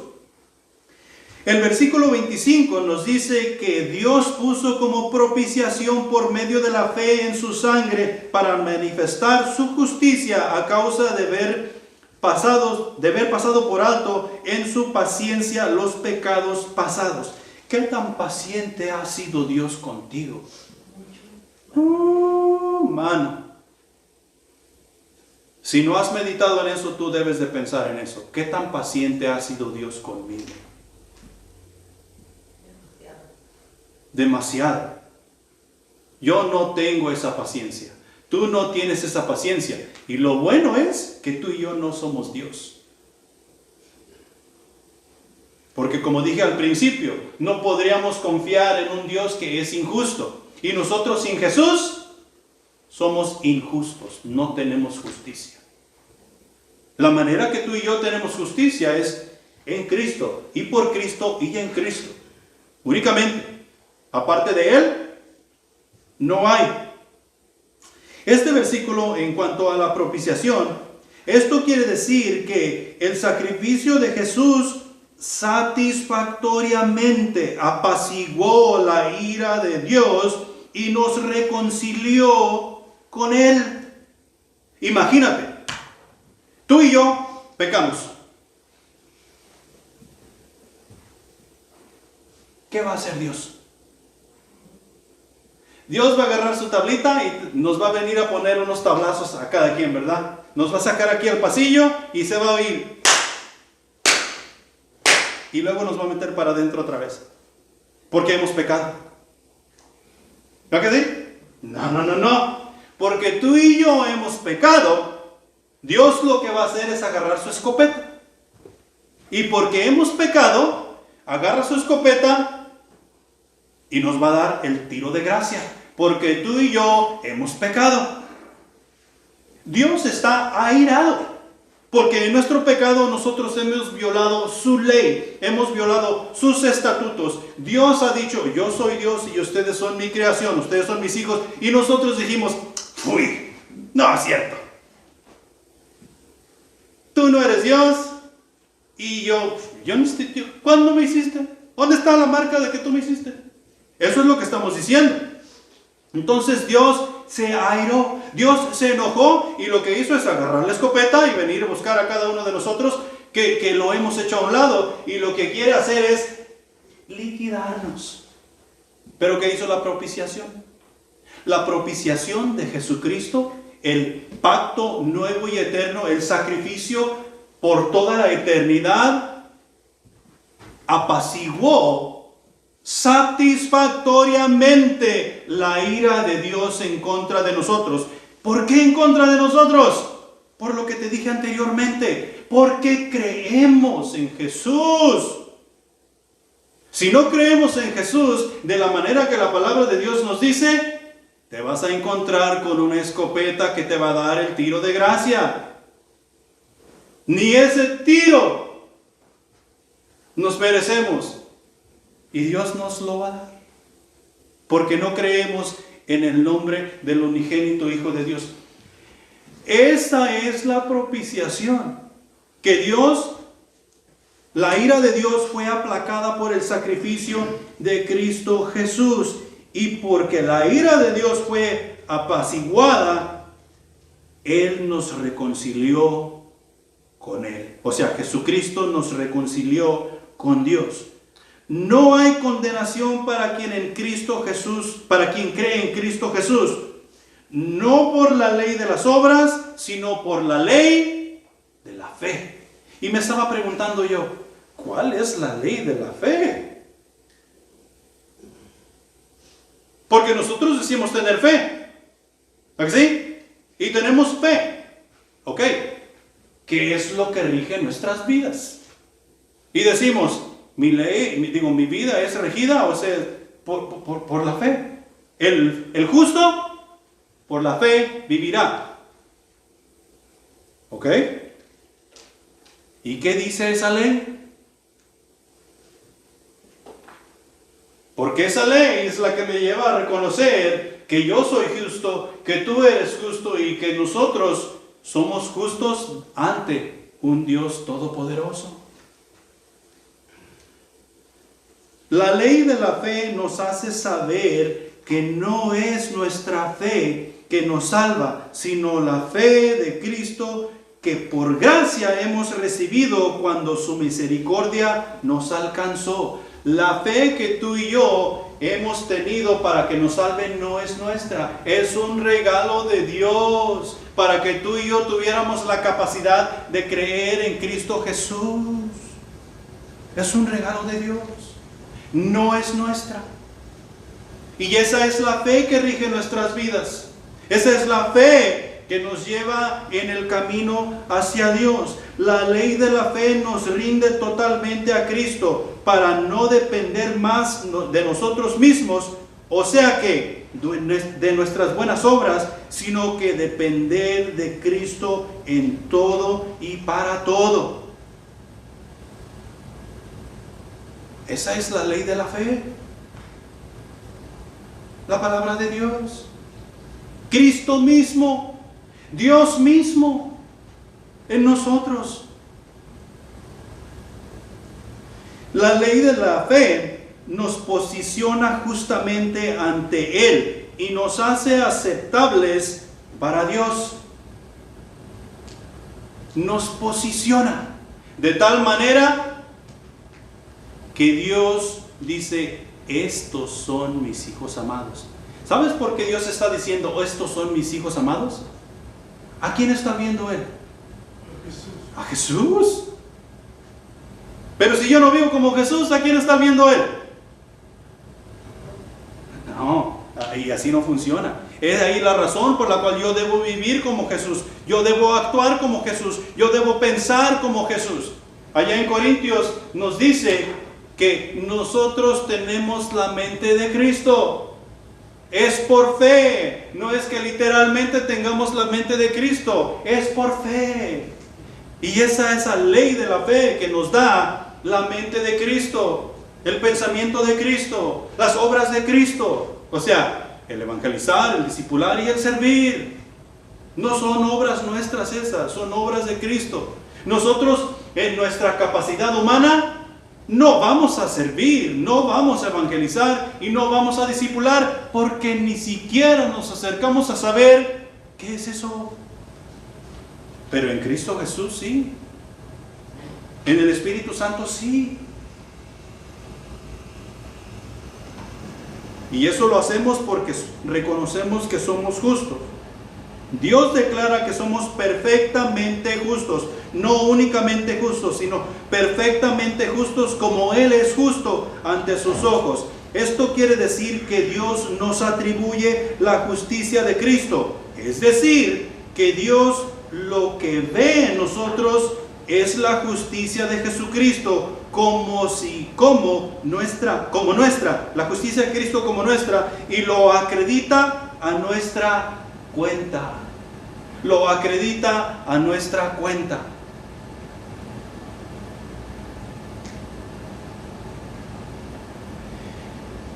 El versículo 25 nos dice que Dios puso como propiciación por medio de la fe en su sangre para manifestar su justicia a causa de haber pasado por alto en su paciencia los pecados pasados. ¿Qué tan paciente ha sido Dios contigo? Mano. Si no has meditado en eso, tú debes de pensar en eso. ¿Qué tan paciente ha sido Dios conmigo? Demasiado. Yo no tengo esa paciencia. Tú no tienes esa paciencia. Y lo bueno es que tú y yo no somos Dios. Porque como dije al principio, no podríamos confiar en un Dios que es injusto. Y nosotros sin Jesús somos injustos. No tenemos justicia. La manera que tú y yo tenemos justicia es en Cristo. Y por Cristo y en Cristo. Únicamente. Aparte de Él, no hay. Este versículo en cuanto a la propiciación, esto quiere decir que el sacrificio de Jesús satisfactoriamente apaciguó la ira de Dios y nos reconcilió con Él. Imagínate, tú y yo pecamos. ¿Qué va a hacer Dios? Dios va a agarrar su tablita y nos va a venir a poner unos tablazos a cada quien, ¿verdad? Nos va a sacar aquí al pasillo y se va a oír. Y luego nos va a meter para adentro otra vez. Porque hemos pecado. ¿No que sí? No. Porque tú y yo hemos pecado. Dios lo que va a hacer es agarrar su escopeta. Y porque hemos pecado, agarra su escopeta y nos va a dar el tiro de gracia. Porque tú y yo hemos pecado. Dios está airado. Porque en nuestro pecado nosotros hemos violado su ley. Hemos violado sus estatutos. Dios ha dicho, yo soy Dios y ustedes son mi creación. Ustedes son mis hijos. Y nosotros dijimos, uy, no es cierto. Tú no eres Dios. Y yo no estoy. ¿Cuándo me hiciste? ¿Dónde está la marca de que tú me hiciste? Eso es lo que estamos diciendo. Entonces Dios se airó, Dios se enojó y lo que hizo es agarrar la escopeta y venir a buscar a cada uno de nosotros que lo hemos hecho a un lado y lo que quiere hacer es liquidarnos. ¿Pero qué hizo la propiciación? La propiciación de Jesucristo, el pacto nuevo y eterno, el sacrificio por toda la eternidad, apaciguó satisfactoriamente la ira de Dios en contra de nosotros. ¿Por qué en contra de nosotros? Por lo que te dije anteriormente, porque creemos en Jesús. Si no creemos en Jesús de la manera que la palabra de Dios nos dice, te vas a encontrar con una escopeta que te va a dar el tiro de gracia. Ni ese tiro nos merecemos. Y Dios nos lo va a dar. Porque no creemos en el nombre del unigénito Hijo de Dios. Esa es la propiciación. Que Dios, la ira de Dios fue aplacada por el sacrificio de Cristo Jesús. Y porque la ira de Dios fue apaciguada, Él nos reconcilió con Él. O sea, Jesucristo nos reconcilió con Dios. No hay condenación para quien en Cristo Jesús, para quien cree en Cristo Jesús. No por la ley de las obras, sino por la ley de la fe. Y me estaba preguntando yo, ¿cuál es la ley de la fe? Porque nosotros decimos tener fe, ¿verdad que sí? Y tenemos fe, ¿ok? ¿Qué es lo que rige nuestras vidas? Y decimos, mi vida es regida, o sea, por la fe. El justo por la fe vivirá. ¿Ok? ¿Y qué dice esa ley? Porque esa ley es la que me lleva a reconocer que yo soy justo, que tú eres justo y que nosotros somos justos ante un Dios todopoderoso. La ley de la fe nos hace saber que no es nuestra fe que nos salva, sino la fe de Cristo que por gracia hemos recibido cuando su misericordia nos alcanzó. La fe que tú y yo hemos tenido para que nos salven no es nuestra, es un regalo de Dios para que tú y yo tuviéramos la capacidad de creer en Cristo Jesús. Es un regalo de Dios, no es nuestra. Y esa es la fe que rige nuestras vidas. Esa es la fe que nos lleva en el camino hacia Dios. La ley de la fe nos rinde totalmente a Cristo para no depender más de nosotros mismos, o sea que de nuestras buenas obras, sino que depender de Cristo en todo y para todo. Esa es la ley de la fe. La palabra de Dios. Cristo mismo, Dios mismo en nosotros. La ley de la fe nos posiciona justamente ante Él y nos hace aceptables para Dios. Nos posiciona de tal manera que Dios dice, estos son mis hijos amados. ¿Sabes por qué Dios está diciendo, estos son mis hijos amados? ¿A quién está viendo Él? A Jesús. Pero si yo no vivo como Jesús, ¿a quién está viendo Él? No, y así no funciona. Es ahí la razón por la cual yo debo vivir como Jesús. Yo debo actuar como Jesús. Yo debo pensar como Jesús. Allá en Corintios nos dice que nosotros tenemos la mente de Cristo. Es por fe, no es que literalmente tengamos la mente de Cristo, es por fe. Y esa es la ley de la fe que nos da la mente de Cristo, el pensamiento de Cristo, las obras de Cristo. O sea, el evangelizar, el discipular y el servir. No son obras nuestras esas, son obras de Cristo. Nosotros en nuestra capacidad humana no vamos a servir, no vamos a evangelizar y no vamos a discipular porque ni siquiera nos acercamos a saber qué es eso. Pero en Cristo Jesús sí. En el Espíritu Santo sí. Y eso lo hacemos porque reconocemos que somos justos. Dios declara que somos perfectamente justos, no únicamente justos, sino perfectamente justos como Él es justo ante sus ojos. Esto quiere decir que Dios nos atribuye la justicia de Cristo. Es decir, que Dios lo que ve en nosotros es la justicia de Jesucristo como nuestra, la justicia de Cristo como nuestra, y lo acredita a nuestra cuenta. Lo acredita a nuestra cuenta.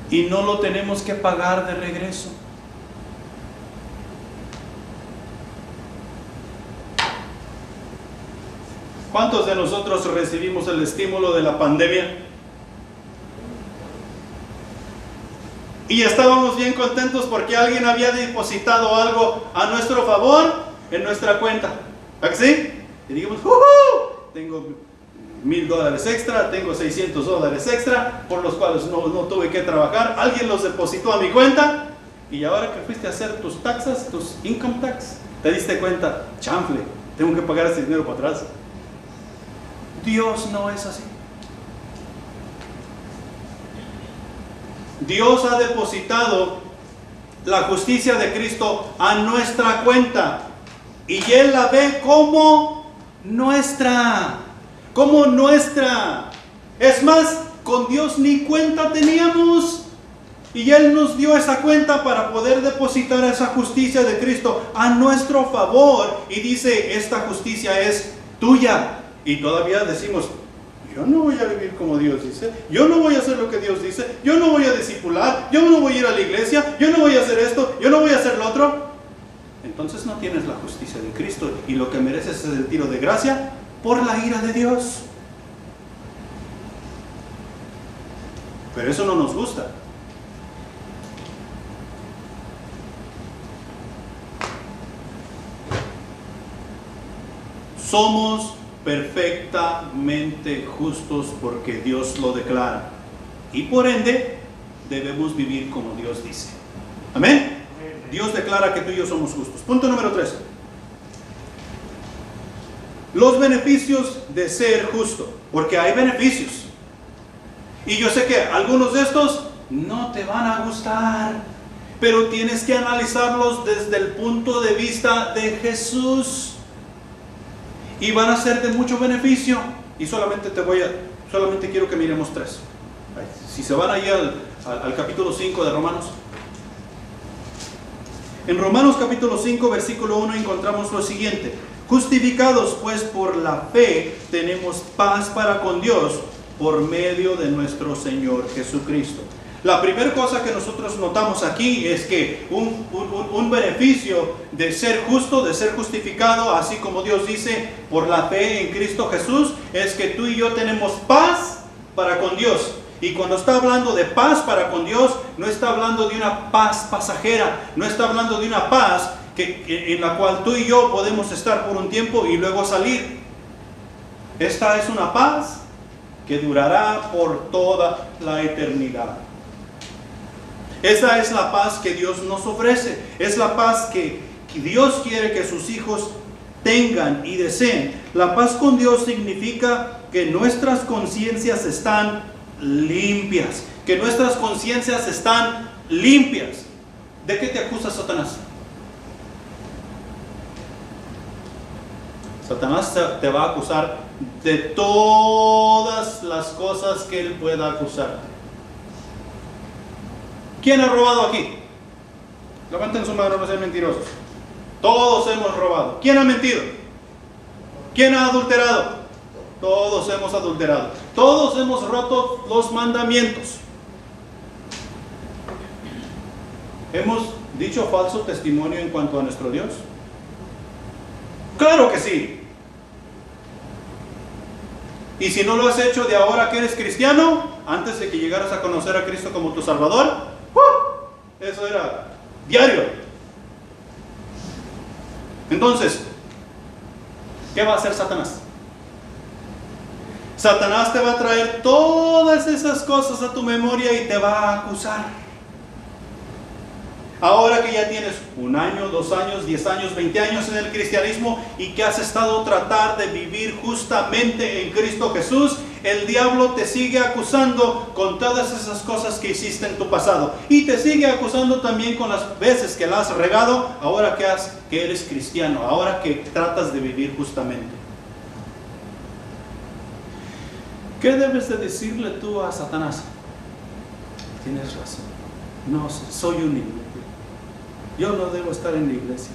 Y no lo tenemos que pagar de regreso. ¿Cuántos de nosotros recibimos el estímulo de la pandemia? Y estábamos bien contentos porque alguien había depositado algo a nuestro favor en nuestra cuenta. ¿A que sí? Y dijimos, tengo $1,000 extra, tengo $600 extra, por los cuales no tuve que trabajar. Alguien los depositó a mi cuenta. Y ahora que fuiste a hacer tus taxas, tus income tax, te diste cuenta, chanfle, tengo que pagar ese dinero para atrás. Dios no es así. Dios ha depositado la justicia de Cristo a nuestra cuenta y Él la ve como nuestra. Como nuestra. Es más, con Dios ni cuenta teníamos. Y Él nos dio esa cuenta para poder depositar esa justicia de Cristo a nuestro favor. Y dice, esta justicia es tuya. Y todavía decimos, yo no voy a vivir como Dios dice, yo no voy a hacer lo que Dios dice, yo no voy a discipular, yo no voy a ir a la iglesia, yo no voy a hacer esto, yo no voy a hacer lo otro. Entonces no tienes la justicia de Cristo y lo que mereces es el tiro de gracia por la ira de Dios. Pero eso no nos gusta. Somos perfectamente justos porque Dios lo declara. Y por ende, debemos vivir como Dios dice. Amén. Dios declara que tú y yo somos justos. Punto número 3. Los beneficios de ser justo. Porque hay beneficios. Y yo sé que algunos de estos no te van a gustar. Pero tienes que analizarlos desde el punto de vista de Jesús. Y van a ser de mucho beneficio. Y solamente quiero que miremos 3. Si se van ahí al capítulo 5 de Romanos. En Romanos capítulo 5 versículo 1 encontramos lo siguiente: justificados pues por la fe tenemos paz para con Dios por medio de nuestro Señor Jesucristo. La primera cosa que nosotros notamos aquí es que un beneficio de ser justo, de ser justificado, así como Dios dice, por la fe en Cristo Jesús, es que tú y yo tenemos paz para con Dios. Y cuando está hablando de paz para con Dios, no está hablando de una paz pasajera, no está hablando de una paz en la cual tú y yo podemos estar por un tiempo y luego salir. Esta es una paz que durará por toda la eternidad. Esa es la paz que Dios nos ofrece. Es la paz que Dios quiere que sus hijos tengan y deseen. La paz con Dios significa que nuestras conciencias están limpias. Que nuestras conciencias están limpias. ¿De qué te acusa Satanás? Satanás te va a acusar de todas las cosas que él pueda acusarte. ¿Quién ha robado aquí? Levanten su mano, no sean mentirosos. Todos hemos robado. ¿Quién ha mentido? ¿Quién ha adulterado? Todos hemos adulterado. Todos hemos roto los mandamientos. ¿Hemos dicho falso testimonio en cuanto a nuestro Dios? Claro que sí. Y si no lo has hecho de ahora que eres cristiano, antes de que llegaras a conocer a Cristo como tu Salvador, eso era diario. Entonces, ¿qué va a hacer Satanás? Satanás te va a traer todas esas cosas a tu memoria y te va a acusar. Ahora que ya tienes 1 año, 2 años, 10 años, 20 años en el cristianismo y que has estado tratar de vivir justamente en Cristo Jesús, el diablo te sigue acusando con todas esas cosas que hiciste en tu pasado. Y te sigue acusando también con las veces que la has regado, ahora que eres cristiano, ahora que tratas de vivir justamente. ¿Qué debes de decirle tú a Satanás? Tienes razón. No, soy un inútil. yo no debo estar en la iglesia.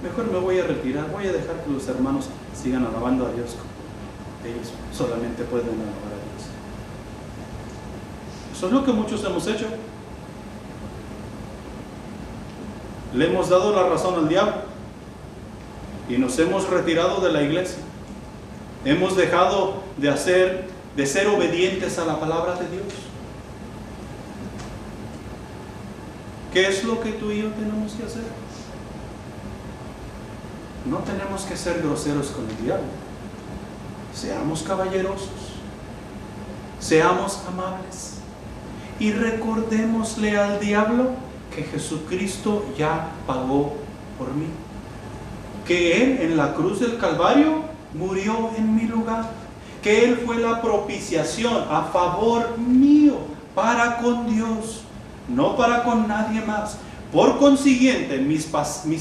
Mejor me voy a retirar, voy a dejar que los hermanos sigan alabando a Dios. Ellos solamente pueden alabar a Dios. Eso es lo que muchos hemos hecho. Le hemos dado la razón al diablo y nos hemos retirado de la iglesia. Hemos dejado de ser obedientes a la palabra de Dios. ¿Qué es lo que tú y yo tenemos que hacer? No tenemos que ser groseros con el diablo. Seamos caballerosos, seamos amables y recordémosle al diablo que Jesucristo ya pagó por mí, que Él en la cruz del Calvario murió en mi lugar, que Él fue la propiciación a favor mío para con Dios, no para con nadie más. Por consiguiente, mis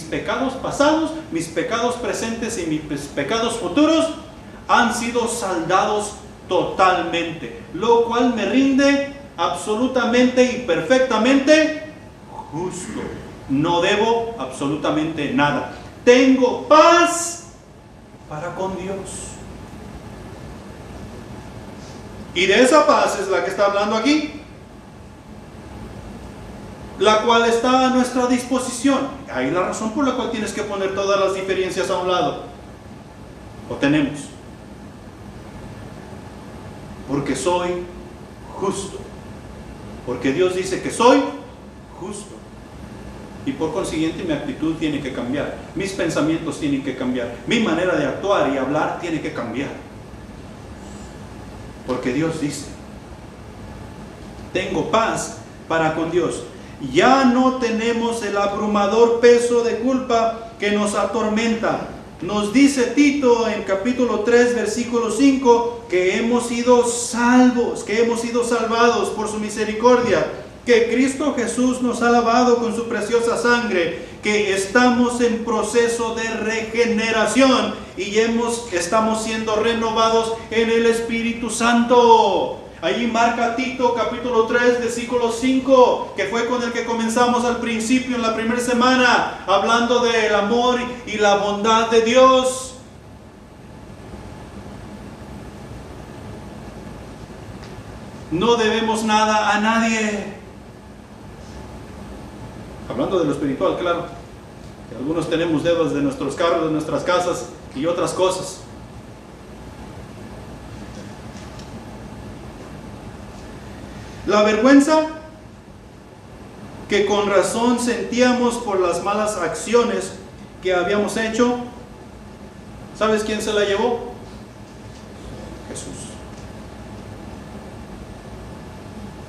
pecados pasados, mis pecados presentes y mis pecados futuros han sido saldados totalmente, lo cual me rinde absolutamente y perfectamente justo. No debo absolutamente nada. Tengo paz para con Dios. Y de esa paz es la que está hablando aquí, la cual está a nuestra disposición. Ahí la razón por la cual tienes que poner todas las diferencias a un lado. O tenemos. Porque soy justo. Porque Dios dice que soy justo. Y por consiguiente mi actitud tiene que cambiar. Mis pensamientos tienen que cambiar. Mi manera de actuar y hablar tiene que cambiar. Porque Dios dice, tengo paz para con Dios. Ya no tenemos el abrumador peso de culpa que nos atormenta. Nos dice Tito en capítulo 3, versículo 5, que hemos sido salvos, que hemos sido salvados por su misericordia, que Cristo Jesús nos ha lavado con su preciosa sangre, que estamos en proceso de regeneración y estamos siendo renovados en el Espíritu Santo. Allí marca Tito capítulo 3 versículo 5, que fue con el que comenzamos al principio en la primera semana, hablando del amor y la bondad de Dios. No debemos nada a nadie. Hablando de lo espiritual, claro, que algunos tenemos deudas de nuestros carros, de nuestras casas y otras cosas. La vergüenza que con razón sentíamos por las malas acciones que habíamos hecho, ¿sabes quién se la llevó? Jesús.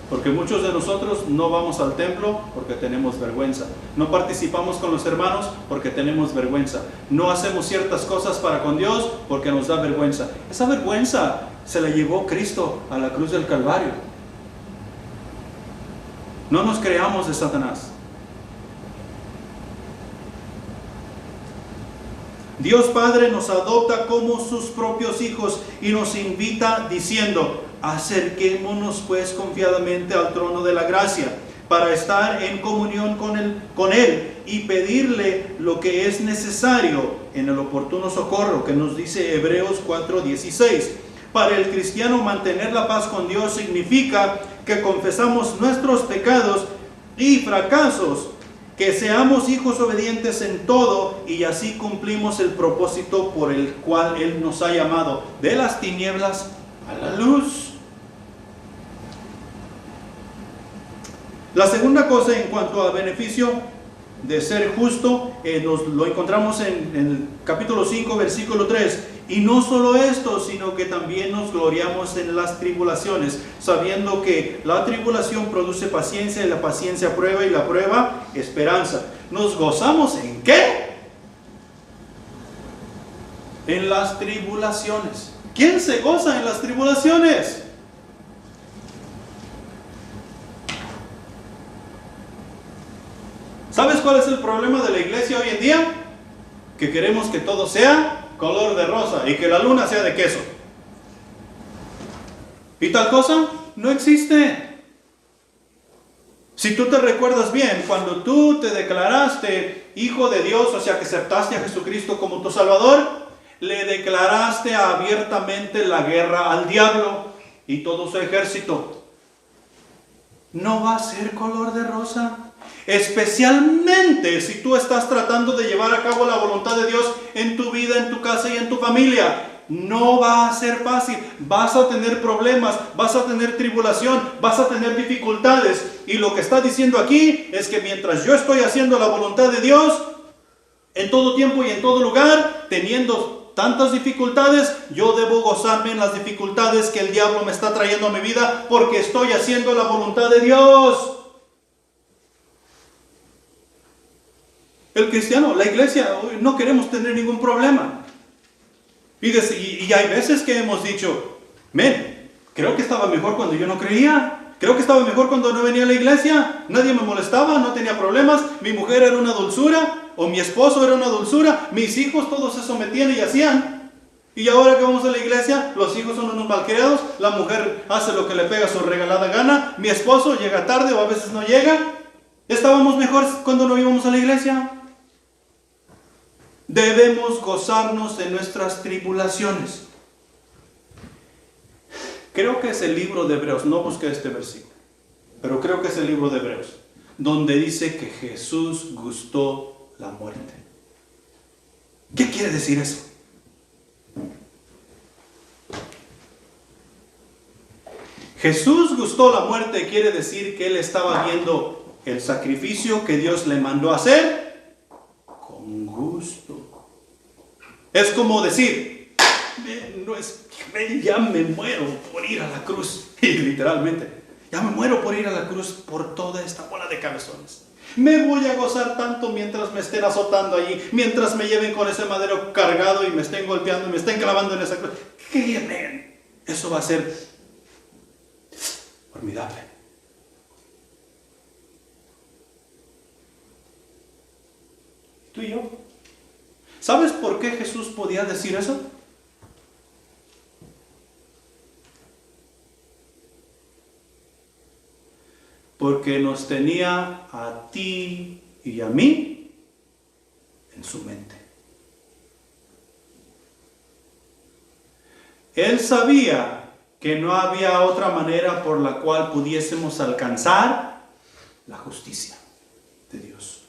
Porque muchos de nosotros no vamos al templo porque tenemos vergüenza. No participamos con los hermanos porque tenemos vergüenza. No hacemos ciertas cosas para con Dios porque nos da vergüenza. Esa vergüenza se la llevó Cristo a la cruz del Calvario. No nos creamos de Satanás. Dios Padre nos adopta como sus propios hijos y nos invita diciendo: acerquémonos pues confiadamente al trono de la gracia para estar en comunión con Él y pedirle lo que es necesario en el oportuno socorro, que nos dice Hebreos 4:16. Para el cristiano, mantener la paz con Dios significa que confesamos nuestros pecados y fracasos, que seamos hijos obedientes en todo y así cumplimos el propósito por el cual Él nos ha llamado de las tinieblas a la luz. La segunda cosa en cuanto a beneficio de ser justo, lo encontramos en el capítulo 5, versículo 3. Y no solo esto, sino que también nos gloriamos en las tribulaciones, sabiendo que la tribulación produce paciencia y la paciencia prueba y la prueba esperanza. ¿Nos gozamos en qué? En las tribulaciones. ¿Quién se goza en las tribulaciones? ¿Sabes cuál es el problema de la iglesia hoy en día? Que queremos que todo sea color de rosa y que la luna sea de queso. ¿Y tal cosa? No existe. Si tú te recuerdas bien, cuando tú te declaraste hijo de Dios, o sea que aceptaste a Jesucristo como tu Salvador, le declaraste abiertamente la guerra al diablo y todo su ejército. No va a ser color de rosa. Especialmente si tú estás tratando de llevar a cabo la voluntad de Dios en tu vida, en tu casa y en tu familia. No va a ser fácil. Vas a tener problemas, vas a tener tribulación, vas a tener dificultades. Y lo que está diciendo aquí es que mientras yo estoy haciendo la voluntad de Dios, en todo tiempo y en todo lugar, teniendo tantas dificultades, yo debo gozarme en las dificultades que el diablo me está trayendo a mi vida, porque estoy haciendo la voluntad de Dios. El cristiano, la iglesia, no queremos tener ningún problema. Y hay veces que hemos dicho, creo que estaba mejor cuando yo no creía. Creo que estaba mejor cuando no venía a la iglesia. Nadie me molestaba, no tenía problemas. Mi mujer era una dulzura, o mi esposo era una dulzura. Mis hijos todos se sometían y hacían. Y ahora que vamos a la iglesia, los hijos son unos malcriados. La mujer hace lo que le pega su regalada gana. Mi esposo llega tarde o a veces no llega. Estábamos mejor cuando no íbamos a la iglesia. Debemos gozarnos de nuestras tribulaciones. Creo que es el libro de Hebreos, no busqué este versículo, pero creo que es el libro de Hebreos, donde dice que Jesús gustó la muerte. ¿Qué quiere decir eso? Jesús gustó la muerte quiere decir que Él estaba viendo el sacrificio que Dios le mandó a hacer con gusto. Es como decir, ya me muero por ir a la cruz. Y literalmente, ya me muero por ir a la cruz por toda esta bola de cabezones. Me voy a gozar tanto mientras me estén azotando allí, mientras me lleven con ese madero cargado y me estén golpeando y me estén clavando en esa cruz. ¿Qué? Eso va a ser formidable. Tú y yo. ¿Sabes por qué Jesús podía decir eso? Porque nos tenía a ti y a mí en su mente. Él sabía que no había otra manera por la cual pudiésemos alcanzar la justicia de Dios.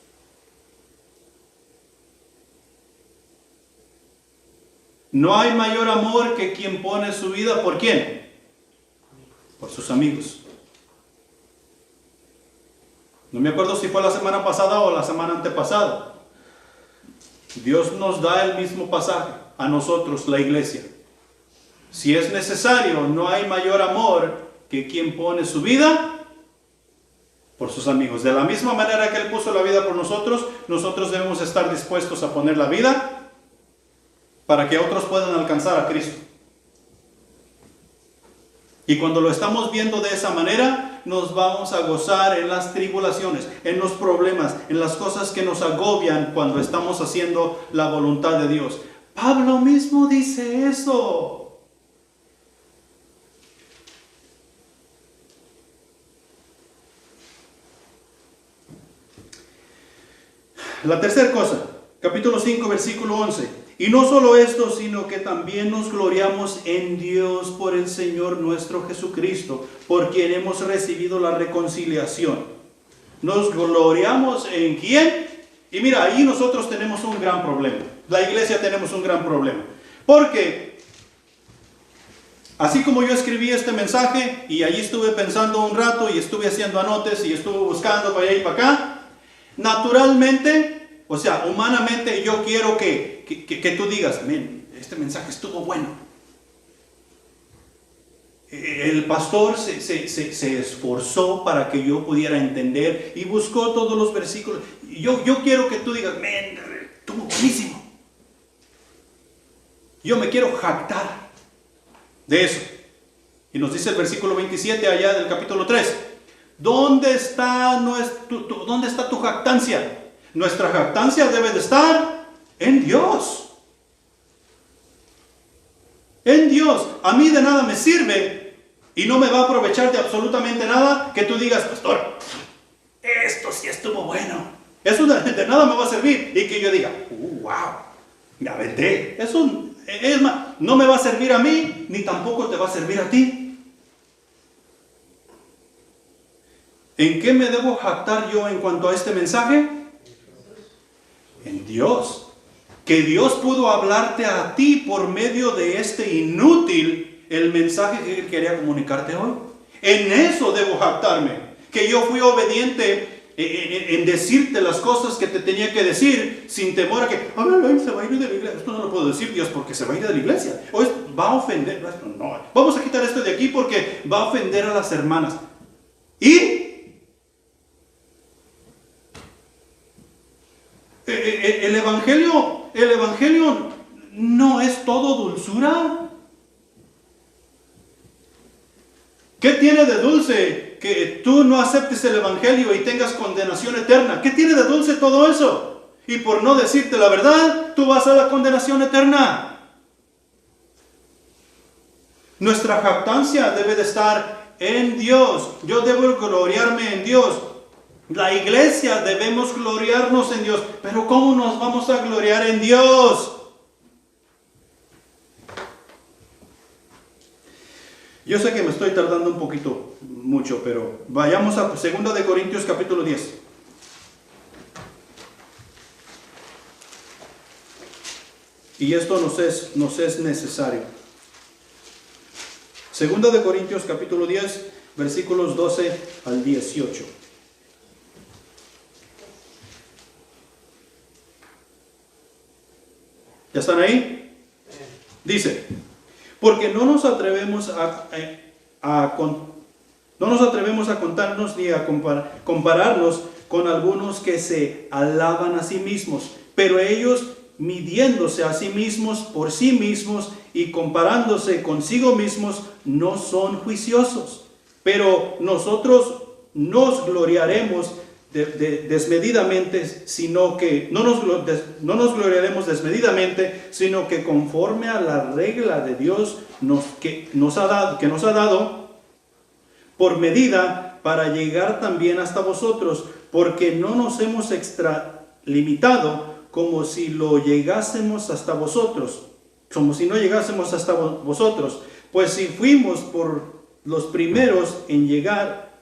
No hay mayor amor que quien pone su vida, ¿por quién? Por sus amigos. No me acuerdo si fue la semana pasada o la semana antepasada. Dios nos da el mismo pasaje a nosotros, la iglesia. Si es necesario, no hay mayor amor que quien pone su vida por sus amigos. De la misma manera que Él puso la vida por nosotros, nosotros debemos estar dispuestos a poner la vida para que otros puedan alcanzar a Cristo. Y cuando lo estamos viendo de esa manera, nos vamos a gozar en las tribulaciones, en los problemas, en las cosas que nos agobian cuando estamos haciendo la voluntad de Dios. Pablo mismo dice eso. La tercera cosa, capítulo 5, versículo 11. Y no solo esto, sino que también nos gloriamos en Dios por el Señor nuestro Jesucristo, por quien hemos recibido la reconciliación. ¿Nos gloriamos en quién? Y mira, ahí nosotros tenemos un gran problema. La iglesia tenemos un gran problema. Porque, así como yo escribí este mensaje, y allí estuve pensando un rato, y estuve haciendo anotes, y estuve buscando para allá y para acá, naturalmente, o sea, humanamente, yo quiero que tú digas, este mensaje estuvo bueno. El pastor se esforzó para que yo pudiera entender y buscó todos los versículos. Yo quiero que tú digas, estuvo buenísimo. Yo me quiero jactar de eso. Y nos dice el versículo 27 allá del capítulo 3. ¿Dónde está tu jactancia? Nuestra jactancia debe de estar en Dios. En Dios. A mí de nada me sirve y no me va a aprovechar de absolutamente nada que tú digas, pastor, estuvo bueno. Eso de nada me va a servir. Y que yo diga, wow, me aventé. Eso es más, no me va a servir a mí, ni tampoco te va a servir a ti. ¿En qué me debo jactar yo en cuanto a este mensaje? En Dios. Que Dios pudo hablarte a ti por medio de este inútil, el mensaje que Él quería comunicarte hoy. En eso debo jactarme. Que yo fui obediente en decirte las cosas que te tenía que decir, sin temor a que, ay, se va a ir de la iglesia. Esto no lo puedo decir, Dios, porque se va a ir de la iglesia. O va a ofender. No, vamos a quitar esto de aquí porque va a ofender a las hermanas. Y el evangelio no es todo dulzura. ¿Qué tiene de dulce que tú no aceptes el evangelio y tengas condenación eterna? ¿Qué tiene de dulce todo eso? Y por no decirte la verdad, tú vas a la condenación eterna. Nuestra jactancia debe de estar en Dios. Yo debo gloriarme en Dios. La iglesia debemos gloriarnos en Dios. Pero ¿cómo nos vamos a gloriar en Dios? Yo sé que me estoy tardando un poquito, mucho, pero vayamos a 2 de Corintios capítulo 10. Y esto nos es necesario. 2 de Corintios capítulo 10, versículos 12 al 18. ¿Ya están ahí? Dice, porque no nos atrevemos a contarnos ni a compararnos con algunos que se alaban a sí mismos, pero ellos, midiéndose a sí mismos por sí mismos y comparándose consigo mismos, no son juiciosos. Pero nosotros nos gloriaremos desmedidamente, sino que no nos gloriaremos desmedidamente, sino que conforme a la regla de Dios que nos ha dado por medida, para llegar también hasta vosotros, porque no nos hemos extralimitado como si lo llegásemos hasta vosotros, como si no llegásemos hasta vosotros, pues si fuimos por los primeros en llegar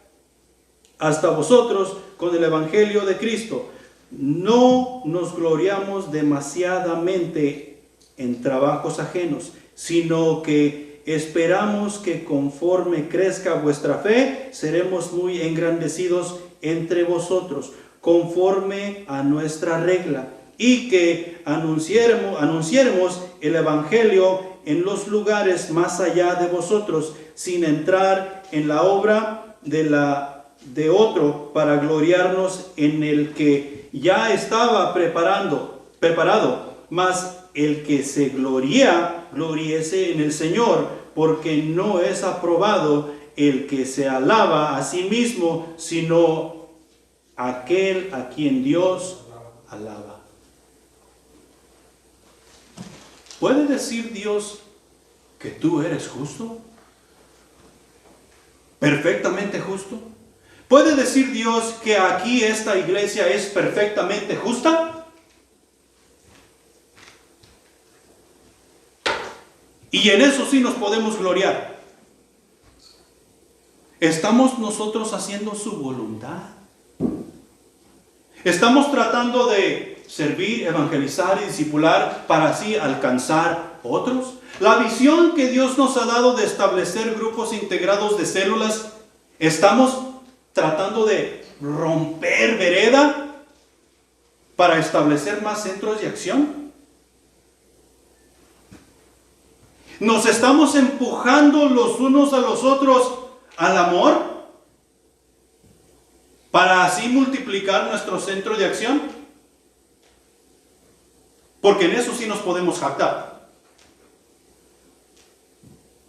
hasta vosotros con el evangelio de Cristo, no nos gloriamos demasiadamente en trabajos ajenos, sino que esperamos que conforme crezca vuestra fe, seremos muy engrandecidos entre vosotros, conforme a nuestra regla, y que anunciaremos el evangelio en los lugares más allá de vosotros, sin entrar en la obra de otro, para gloriarnos en el que ya estaba preparado, mas el que se gloriese en el Señor, porque no es aprobado el que se alaba a sí mismo, sino aquel a quien Dios alaba. ¿Puede decir Dios que tú eres justo? ¿Perfectamente justo? ¿Puede decir Dios que aquí esta iglesia es perfectamente justa? Y en eso sí nos podemos gloriar. ¿Estamos nosotros haciendo su voluntad? ¿Estamos tratando de servir, evangelizar y discipular para así alcanzar otros? La visión que Dios nos ha dado de establecer grupos integrados de células, ¿estamos tratando de romper vereda para establecer más centros de acción? ¿Nos estamos empujando los unos a los otros al amor para así multiplicar nuestro centro de acción? Porque en eso sí nos podemos jactar.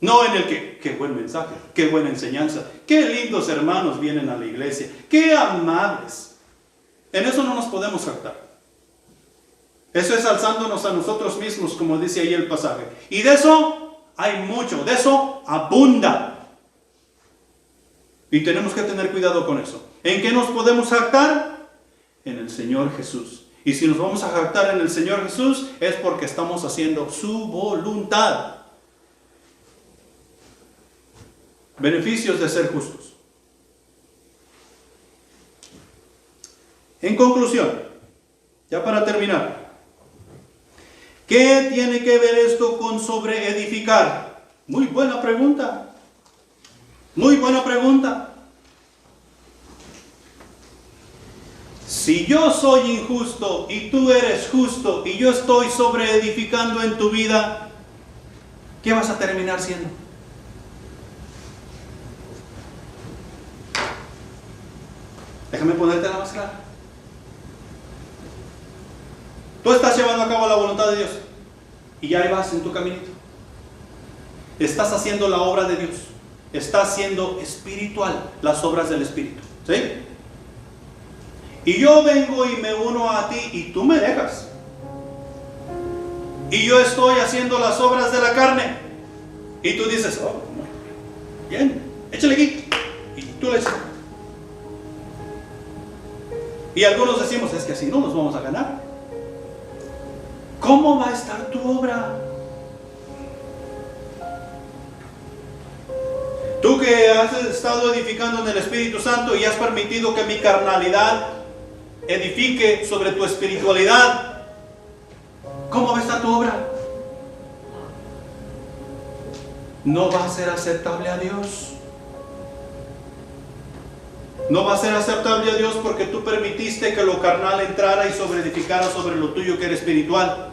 No en el que, qué buen mensaje, qué buena enseñanza, qué lindos hermanos vienen a la iglesia, qué amables. En eso no nos podemos jactar. Eso es alzándonos a nosotros mismos, como dice ahí el pasaje. Y de eso hay mucho, de eso abunda. Y tenemos que tener cuidado con eso. ¿En qué nos podemos jactar? en el Señor Jesús. Y si nos vamos a jactar en el Señor Jesús, es porque estamos haciendo su voluntad. Beneficios de ser justos. En conclusión, ya para terminar, ¿qué tiene que ver esto con sobreedificar? Muy buena pregunta. Muy buena pregunta. Si yo soy injusto y tú eres justo y yo estoy sobreedificando en tu vida, ¿qué vas a terminar siendo? Déjame ponerte la más clara. Tú estás llevando a cabo la voluntad de Dios y ya ahí vas en tu caminito. Estás haciendo la obra de Dios. Estás haciendo espiritual las obras del Espíritu. ¿Sí? Y yo vengo y me uno a ti y tú me dejas. Y yo estoy haciendo las obras de la carne. Y tú dices, oh, bien, échale aquí. Y tú le dices. Y algunos decimos, es que así no nos vamos a ganar. ¿Cómo va a estar tu obra? Tú que has estado edificando en el Espíritu Santo y has permitido que mi carnalidad edifique sobre tu espiritualidad, ¿cómo va a estar tu obra? No va a ser aceptable a Dios. No va a ser aceptable a Dios porque tú permitiste que lo carnal entrara y sobreedificara sobre lo tuyo que era espiritual.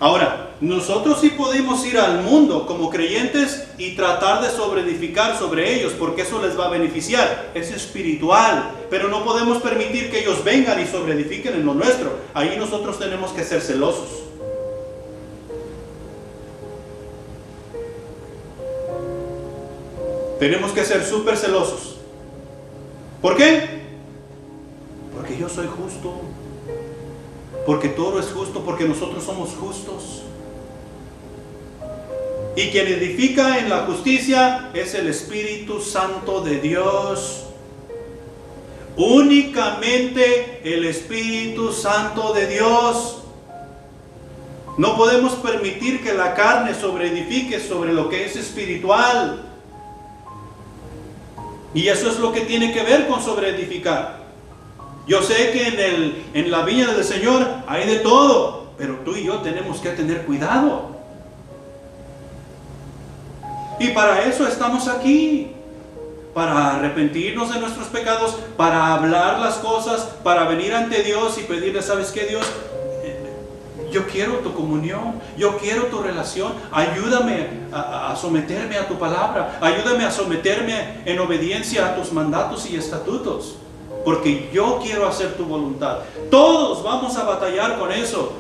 Ahora, nosotros sí podemos ir al mundo como creyentes y tratar de sobreedificar sobre ellos, porque eso les va a beneficiar, es espiritual, pero no podemos permitir que ellos vengan y sobreedifiquen en lo nuestro. Ahí nosotros tenemos que ser celosos. Tenemos que ser súper celosos. ¿Por qué? Porque yo soy justo. Porque todo es justo, porque nosotros somos justos. Y quien edifica en la justicia es el Espíritu Santo de Dios. Únicamente el Espíritu Santo de Dios. No podemos permitir que la carne sobreedifique sobre lo que es espiritual. Y eso es lo que tiene que ver con sobreedificar. Yo sé que en la viña del Señor hay de todo, pero tú y yo tenemos que tener cuidado. Y para eso estamos aquí, para arrepentirnos de nuestros pecados, para hablar las cosas, para venir ante Dios y pedirle, ¿sabes qué, Dios? Yo quiero tu comunión, yo quiero tu relación, ayúdame a someterme a tu palabra, ayúdame a someterme en obediencia a tus mandatos y estatutos, porque yo quiero hacer tu voluntad. Todos vamos a batallar con eso.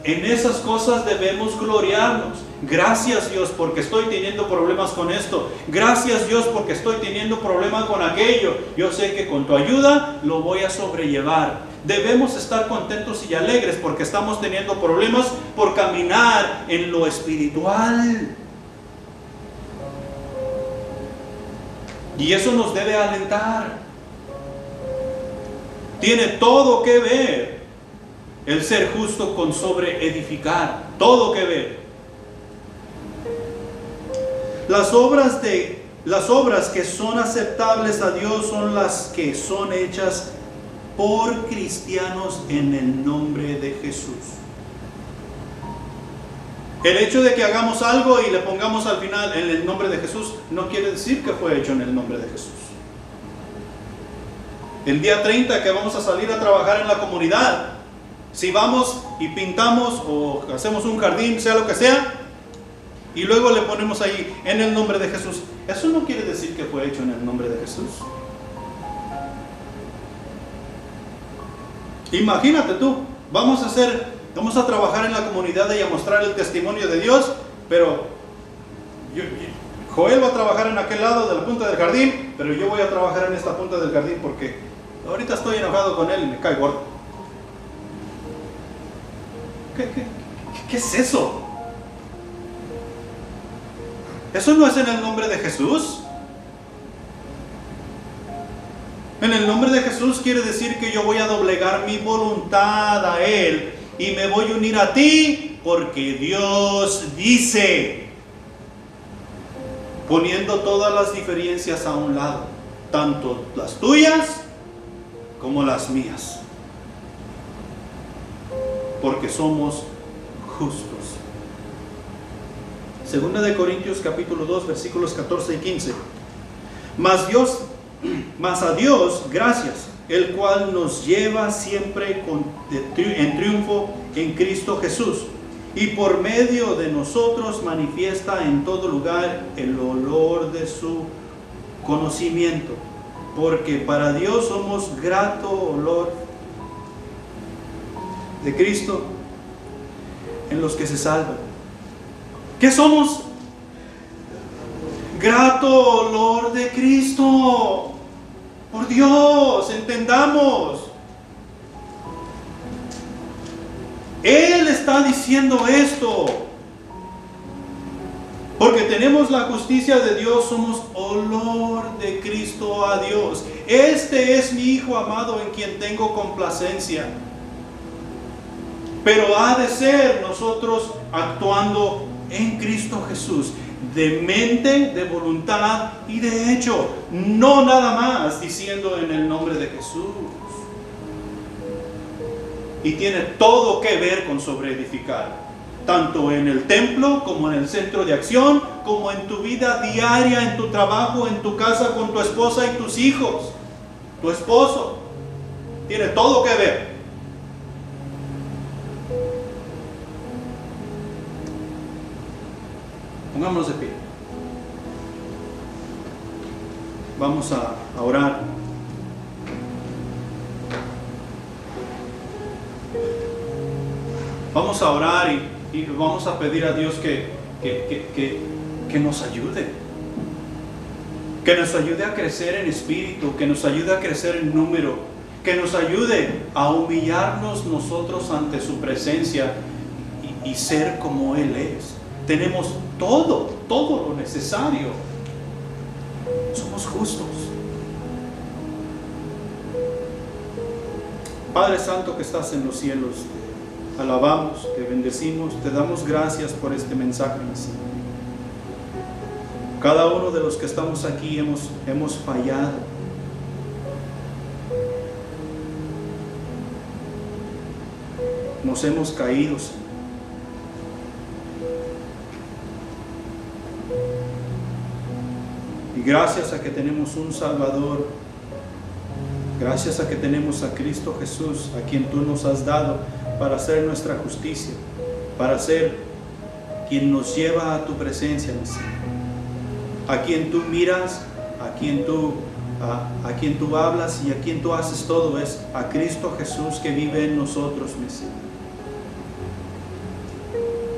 En esas cosas debemos gloriarnos. Gracias, Dios, porque estoy teniendo problemas con esto. Gracias, Dios, porque estoy teniendo problemas con aquello. Yo sé que con tu ayuda lo voy a sobrellevar. Debemos estar contentos y alegres porque estamos teniendo problemas por caminar en lo espiritual. Y eso nos debe alentar. Tiene todo que ver el ser justo con sobreedificar. Todo que ver. Las obras que son aceptables a Dios son las que son hechas por cristianos en el nombre de Jesús. El hecho de que hagamos algo y le pongamos al final en el nombre de Jesús no quiere decir que fue hecho en el nombre de Jesús. El día 30 que vamos a salir a trabajar en la comunidad, si vamos y pintamos o hacemos un jardín, sea lo que sea, y luego le ponemos ahí en el nombre de Jesús, eso no quiere decir que fue hecho en el nombre de Jesús. Imagínate tú, vamos a trabajar en la comunidad y a mostrar el testimonio de Dios, pero Joel va a trabajar en aquel lado de la punta del jardín, pero yo voy a trabajar en esta punta del jardín porque ahorita estoy enojado con él y me cae gordo. ¿Qué es eso? ¿Eso no es en el nombre de Jesús? En el nombre de Jesús quiere decir que yo voy a doblegar mi voluntad a Él y me voy a unir a ti porque Dios dice, poniendo todas las diferencias a un lado, tanto las tuyas como las mías, porque somos justos. Segunda de Corintios capítulo 2 versículos 14 y 15. Mas a Dios gracias, el cual nos lleva siempre en triunfo en Cristo Jesús, y por medio de nosotros manifiesta en todo lugar el olor de su conocimiento, porque para Dios somos grato olor de Cristo en los que se salvan. ¿Qué somos? Grato olor de Cristo. Por Dios, entendamos. Él está diciendo esto. Porque tenemos la justicia de Dios, somos olor de Cristo a Dios. Este es mi Hijo amado en quien tengo complacencia. Pero ha de ser nosotros actuando en Cristo Jesús, de mente, de voluntad y de hecho, no nada más diciendo en el nombre de Jesús. Y tiene todo que ver con sobreedificar, tanto en el templo como en el centro de acción, como en tu vida diaria, en tu trabajo, en tu casa con tu esposa y tus hijos, tu esposo. Tiene todo que ver. Pongámonos de pie. Vamos a orar. Vamos a orar y vamos a pedir a Dios que nos ayude. Que nos ayude a crecer en espíritu, que nos ayude a crecer en número, que nos ayude a humillarnos nosotros ante su presencia y ser como Él es. Tenemos todo lo necesario. Somos justos. Padre Santo que estás en los cielos, te alabamos, te bendecimos, te damos gracias por este mensaje, Señor. Cada uno de los que estamos aquí hemos fallado. Nos hemos caído, Señor. Y gracias a que tenemos un Salvador, gracias a que tenemos a Cristo Jesús, a quien tú nos has dado para hacer nuestra justicia, para ser quien nos lleva a tu presencia, mi Señor. A quien tú miras, a quien tú hablas y a quien tú haces todo, es a Cristo Jesús que vive en nosotros, mi Señor.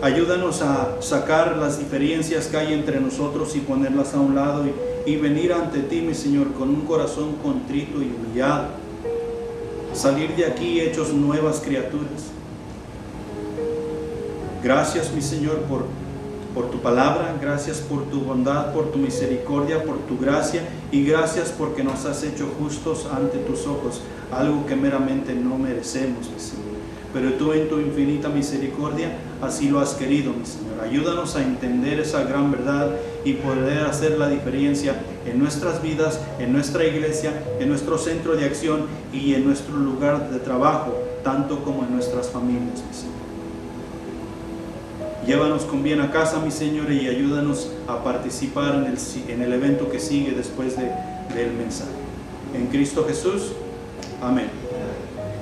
Ayúdanos a sacar las diferencias que hay entre nosotros y ponerlas a un lado y venir ante ti, mi Señor, con un corazón contrito y humillado. Salir de aquí hechos nuevas criaturas. Gracias, mi Señor, por tu palabra. Gracias por tu bondad, por tu misericordia, por tu gracia. Y gracias porque nos has hecho justos ante tus ojos. Algo que meramente no merecemos, mi Señor. Pero tú en tu infinita misericordia así lo has querido, mi Señor. Ayúdanos a entender esa gran verdad y poder hacer la diferencia en nuestras vidas, en nuestra iglesia, en nuestro centro de acción y en nuestro lugar de trabajo, tanto como en nuestras familias, mi Señor. Llévanos con bien a casa, mi Señor, y ayúdanos a participar en el evento que sigue después del mensaje. En Cristo Jesús. Amén.